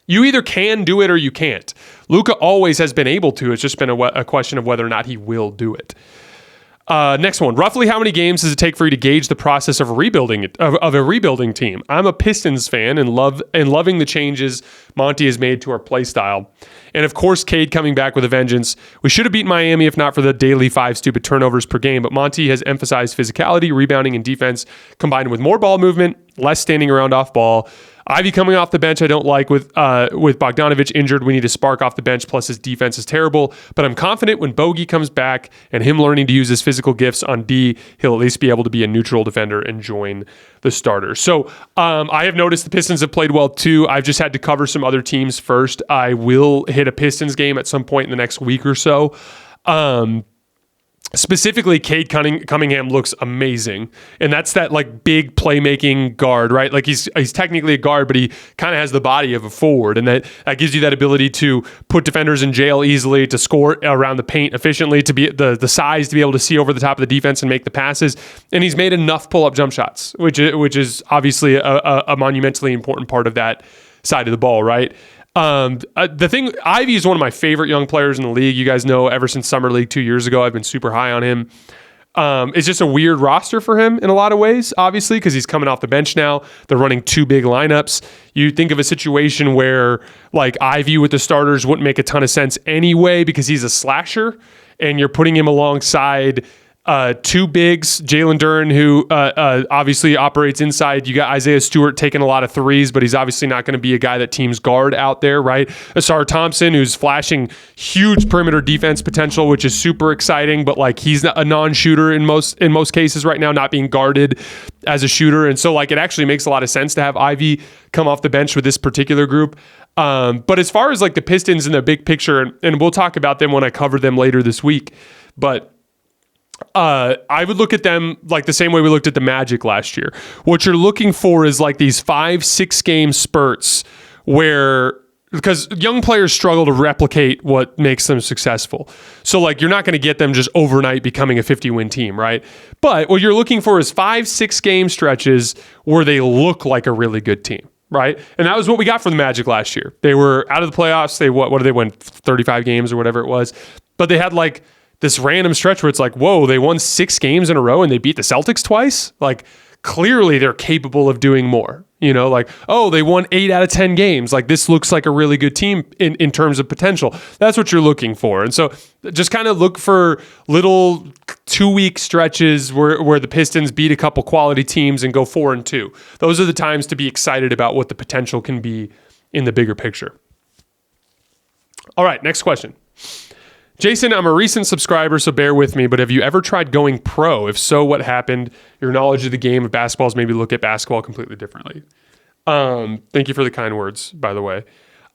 you either can do it or you can't. Luka always has been able to. It's just been a question of whether or not he will do it. Next one. Roughly how many games does it take for you to gauge the process of a rebuilding team? I'm a Pistons fan and loving the changes Monty has made to our play style. And of course, Cade coming back with a vengeance. We should have beaten Miami if not for the daily 5 stupid turnovers per game, but Monty has emphasized physicality, rebounding, and defense combined with more ball movement, less standing around off ball. Ivy coming off the bench, I don't like with Bogdanovic injured. We need a spark off the bench, plus his defense is terrible. But I'm confident when Bogey comes back and him learning to use his physical gifts on D, he'll at least be able to be a neutral defender and join the starters. So I have noticed the Pistons have played well too. I've just had to cover some other teams first. I will hit a Pistons game at some point in the next week or so. Specifically, Cade Cunningham looks amazing. And that's that like big playmaking guard, right? Like he's technically a guard, but he kind of has the body of a forward. And that gives you that ability to put defenders in jail easily, to score around the paint efficiently, to be the size to be able to see over the top of the defense and make the passes. And he's made enough pull-up jump shots, which is obviously a monumentally important part of that side of the ball, right? The thing, Ivy is one of my favorite young players in the league. You guys know ever since Summer League 2 years ago, I've been super high on him. It's just a weird roster for him in a lot of ways, obviously, because he's coming off the bench now. They're running 2 big lineups. You think of a situation where like Ivy with the starters wouldn't make a ton of sense anyway because he's a slasher, and you're putting him alongside two bigs, Jalen Duren, who obviously operates inside. You got Isaiah Stewart taking a lot of threes, but he's obviously not going to be a guy that teams guard out there, right? Asar Thompson, who's flashing huge perimeter defense potential, which is super exciting, but like he's a non-shooter in most cases right now, not being guarded as a shooter. And so like it actually makes a lot of sense to have Ivy come off the bench with this particular group. But as far as like the Pistons in the big picture, and we'll talk about them when I cover them later this week, but I would look at them like the same way we looked at the Magic last year. What you're looking for is like these 5-6 game spurts where, because young players struggle to replicate what makes them successful. So like you're not going to get them just overnight becoming a 50-win team, right? But what you're looking for is 5-6 game stretches where they look like a really good team, right? And that was what we got from the Magic last year. They were out of the playoffs. What did they win? 35 games or whatever it was. But they had like this random stretch where it's like, whoa, they won 6 games in a row and they beat the Celtics twice. Like clearly they're capable of doing more, like, oh, they won 8 out of 10 games. Like this looks like a really good team in terms of potential. That's what you're looking for. And so just kind of look for little 2-week stretches where the Pistons beat a couple quality teams and go 4-2. Those are the times to be excited about what the potential can be in the bigger picture. All right, next question. Jason, I'm a recent subscriber, so bear with me, but have you ever tried going pro? If so, what happened? Your knowledge of the game of basketball has made me look at basketball completely differently. Thank you for the kind words, by the way.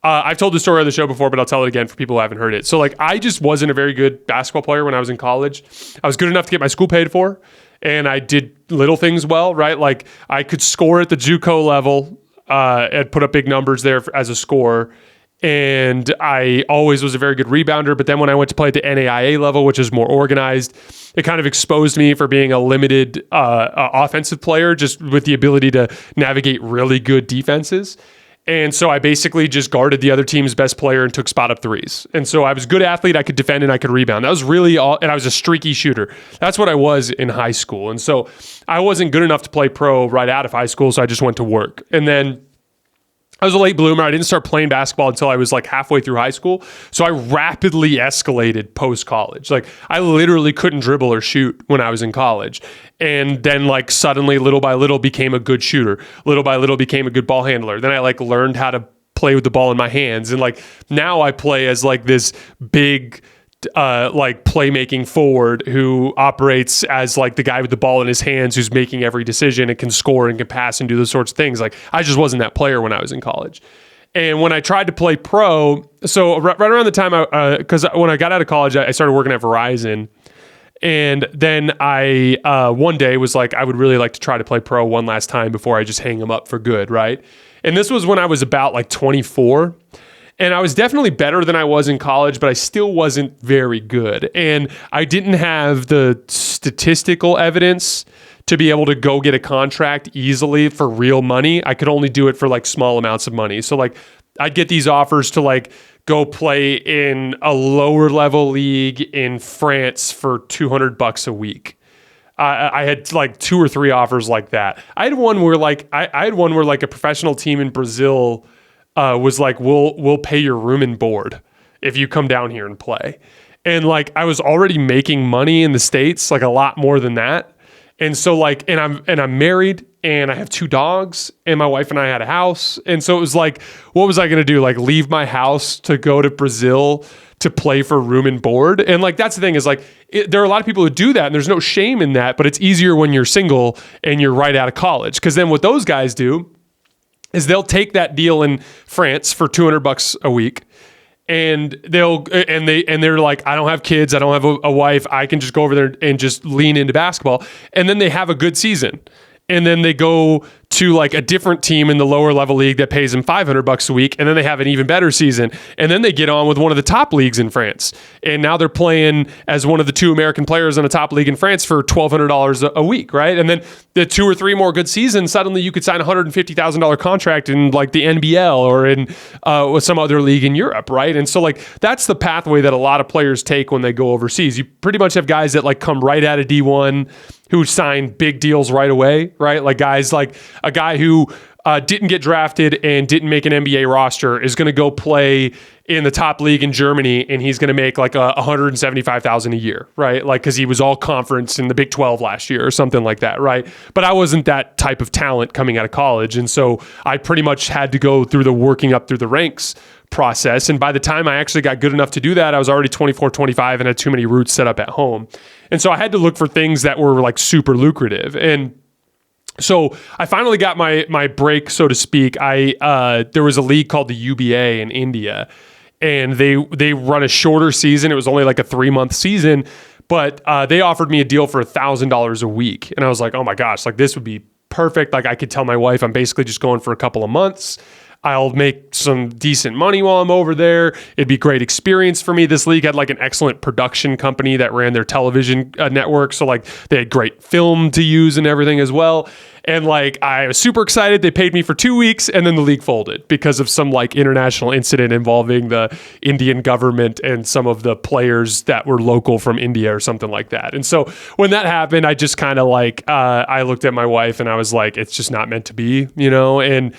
I've told the story on the show before, but I'll tell it again for people who haven't heard it. So, like, I just wasn't a very good basketball player when I was in college. I was good enough to get my school paid for, and I did little things well, right? Like, I could score at the JUCO level and put up big numbers there as a scorer. And I always was a very good rebounder. But then when I went to play at the NAIA level, which is more organized, it kind of exposed me for being a limited offensive player, just with the ability to navigate really good defenses. And so I basically just guarded the other team's best player and took spot up threes. And so I was a good athlete. I could defend and I could rebound. That was really all. And I was a streaky shooter. That's what I was in high school. And so I wasn't good enough to play pro right out of high school. So I just went to work. And then I was a late bloomer. I didn't start playing basketball until I was like halfway through high school. So I rapidly escalated post-college. Like I literally couldn't dribble or shoot when I was in college. And then like suddenly little by little became a good shooter. Little by little became a good ball handler. Then I like learned how to play with the ball in my hands. And like now I play as like this big like playmaking forward who operates as like the guy with the ball in his hands who's making every decision and can score and can pass and do those sorts of things. Like I just wasn't that player when I was in college. And when I tried to play pro, so right around the time because when I got out of college, I started working at Verizon. And then I one day was like, I would really like to try to play pro one last time before I just hang them up for good, right? And this was when I was about like 24. And I was definitely better than I was in college, but I still wasn't very good. And I didn't have the statistical evidence to be able to go get a contract easily for real money. I could only do it for like small amounts of money. So like I'd get these offers to like go play in a lower level league in France for $200 a week. I had like 2 or 3 offers like that. I had one where like a professional team in Brazil was like, we'll pay your room and board if you come down here and play. And like, I was already making money in the States, like a lot more than that. And so like, and I'm married and I have 2 dogs and my wife and I had a house. And so it was like, what was I going to do? Like leave my house to go to Brazil to play for room and board? And like, that's the thing is like, there are a lot of people who do that and there's no shame in that, but it's easier when you're single and you're right out of college. Cause then what those guys do is they'll take that deal in France for $200 a week, and they're like, I don't have kids, I don't have a wife, I can just go over there and just lean into basketball, and then they have a good season, and then they go to like a different team in the lower level league that pays them $500 a week, and then they have an even better season, and then they get on with one of the top leagues in France, and now they're playing as one of the 2 American players in a top league in France for $1,200 a week, right? And then the 2 or 3 more good seasons, suddenly you could sign a $150,000 contract in like the NBL or in with some other league in Europe, right? And so like that's the pathway that a lot of players take when they go overseas. You pretty much have guys that like come right out of D1 who sign big deals right away, right? Like guys like a guy who didn't get drafted and didn't make an NBA roster is going to go play in the top league in Germany, and he's going to make like $175,000 a year, right? Like, because he was all conference in the Big 12 last year or something like that, right? But I wasn't that type of talent coming out of college, and so I pretty much had to go through the working up through the ranks process. And by the time I actually got good enough to do that, I was already 24, 25 and had too many roots set up at home. And so I had to look for things that were like super lucrative. And so I finally got my break, so to speak. There was a league called the UBA in India, and they run a shorter season. It was only like a 3-month season, but they offered me a deal for $1,000 a week. And I was like, oh my gosh, like this would be perfect. Like I could tell my wife I'm basically just going for a couple of months. I'll make some decent money while I'm over there. It'd be a great experience for me. This league had like an excellent production company that ran their television network. So like they had great film to use and everything as well. And like I was super excited. They paid me for 2 weeks and then the league folded because of some like international incident involving the Indian government and some of the players that were local from India or something like that. And so when that happened, I just kind of like, I looked at my wife and I was like, it's just not meant to be, you know? And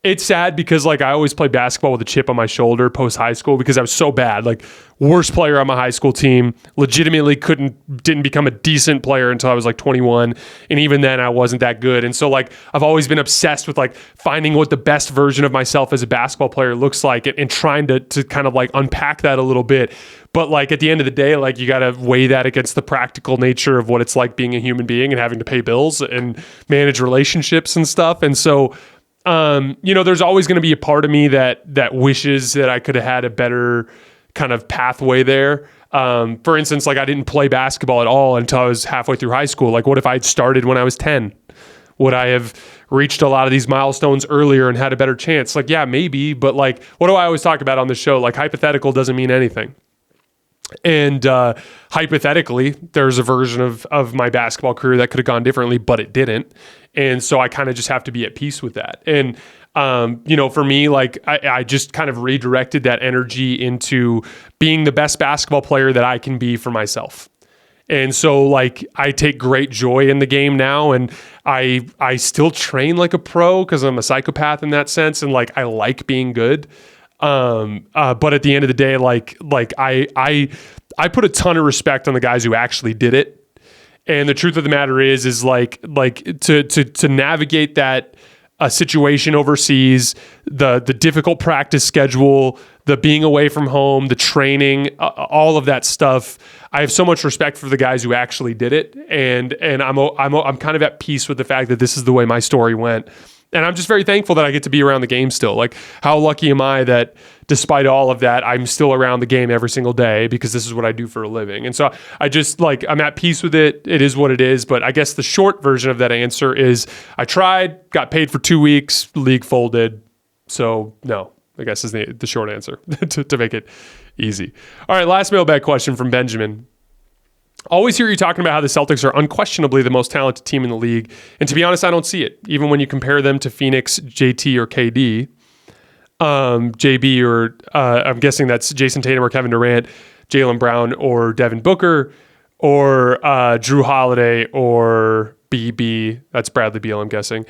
it's sad because like I always played basketball with a chip on my shoulder post high school because I was so bad, like worst player on my high school team, legitimately didn't become a decent player until I was like 21. And even then I wasn't that good. And so like, I've always been obsessed with like finding what the best version of myself as a basketball player looks like and trying to kind of like unpack that a little bit. But like at the end of the day, like you got to weigh that against the practical nature of what it's like being a human being and having to pay bills and manage relationships and stuff. And so, you know, there's always going to be a part of me that wishes that I could have had a better kind of pathway there. For instance, like I didn't play basketball at all until I was halfway through high school. Like what if I had started when I was 10? Would I have reached a lot of these milestones earlier and had a better chance? Like, yeah, maybe. But like, what do I always talk about on the show? Like hypothetical doesn't mean anything. And hypothetically, there's a version of my basketball career that could have gone differently, but it didn't. And so I kind of just have to be at peace with that. And, you know, for me, like I just kind of redirected that energy into being the best basketball player that I can be for myself. And so like I take great joy in the game now, and I still train like a pro because I'm a psychopath in that sense. And like I like being good. But at the end of the day, like I put a ton of respect on the guys who actually did it. And the truth of the matter is like to navigate that situation overseas, the difficult practice schedule, the being away from home, the training, all of that stuff. I have so much respect for the guys who actually did it. And I'm kind of at peace with the fact that this is the way my story went. And I'm just very thankful that I get to be around the game still. Like, how lucky am I that despite all of that, I'm still around the game every single day because this is what I do for a living. And so I just like, I'm at peace with it. It is what it is. But I guess the short version of that answer is I tried, got paid for 2 weeks, league folded. So no, I guess is the short answer to make it easy. All right, last mailbag question from Benjamin. Always hear you talking about how the Celtics are unquestionably the most talented team in the league. And to be honest, I don't see it. Even when you compare them to Phoenix, JT, or KD, JB, or I'm guessing that's Jason Tatum or Kevin Durant, Jaylen Brown or Devin Booker, or Drew Holiday or BB. That's Bradley Beal, I'm guessing.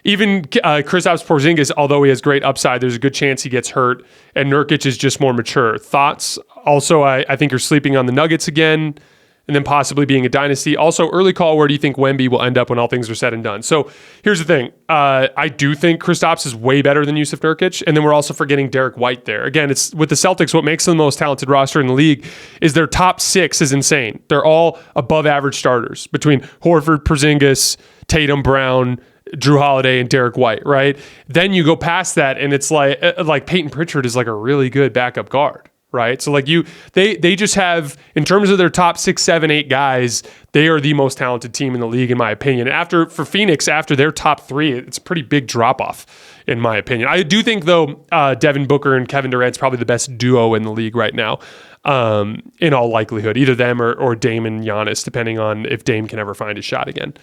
Even Kristaps Porzingis, although he has great upside, there's a good chance he gets hurt. And Nurkic is just more mature. Thoughts? Also, I think you're sleeping on the Nuggets again, and then possibly being a dynasty. Also, early call, where do you think Wemby will end up when all things are said and done? So here's the thing. I do think Kristaps is way better than Jusuf Nurkic, and then we're also forgetting Derek White there. Again, it's with the Celtics, what makes them the most talented roster in the league is their top six is insane. They're all above average starters between Horford, Porzingis, Tatum, Brown, Drew Holiday, and Derek White, right? Then you go past that, and it's like Peyton Pritchard is like a really good backup guard. Right. So like they just have, in terms of their top 6, 7, 8 guys, they are the most talented team in the league, in my opinion. And for Phoenix, after their top 3, it's a pretty big drop off, in my opinion. I do think, though, Devin Booker and Kevin Durant's probably the best duo in the league right now, in all likelihood, either them or Dame and Giannis, depending on if Dame can ever find his shot again.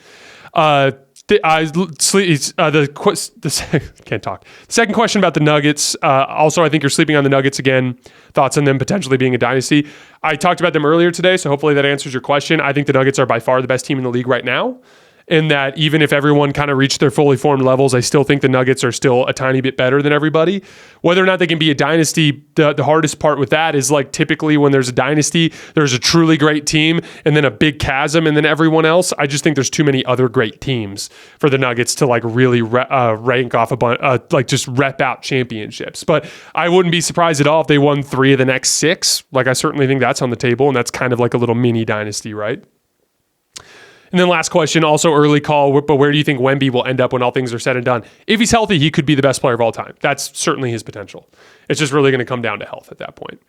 Can't talk. Second question about the Nuggets. Also, I think you're sleeping on the Nuggets again. Thoughts on them potentially being a dynasty. I talked about them earlier today, so hopefully that answers your question. I think the Nuggets are by far the best team in the league right now. in that even if everyone kind of reached their fully formed levels, I still think the Nuggets are still a tiny bit better than everybody. Whether or not they can be a dynasty, the hardest part with that is like typically when there's a dynasty, there's a truly great team and then a big chasm and then everyone else. I just think there's too many other great teams for the Nuggets to like really rank off a bunch, like just rep out championships. But I wouldn't be surprised at all if they won 3 of the next 6. Like I certainly think that's on the table, and that's kind of like a little mini dynasty, right? And then last question, also early call, but where do you think Wemby will end up when all things are said and done? If he's healthy, he could be the best player of all time. That's certainly his potential. It's just really going to come down to health at that point.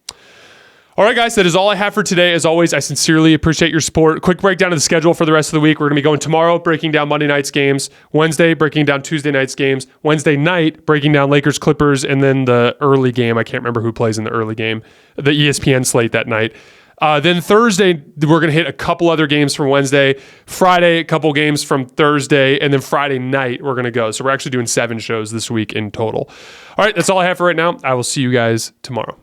All right, guys, that is all I have for today. As always, I sincerely appreciate your support. Quick breakdown of the schedule for the rest of the week. We're going to be going tomorrow, breaking down Monday night's games. Wednesday, breaking down Tuesday night's games. Wednesday night, breaking down Lakers, Clippers, and then the early game. I can't remember who plays in the early game. The ESPN slate that night. Then Thursday, we're going to hit a couple other games from Wednesday. Friday, a couple games from Thursday. And then Friday night, we're going to go. So we're actually doing 7 shows this week in total. All right, that's all I have for right now. I will see you guys tomorrow.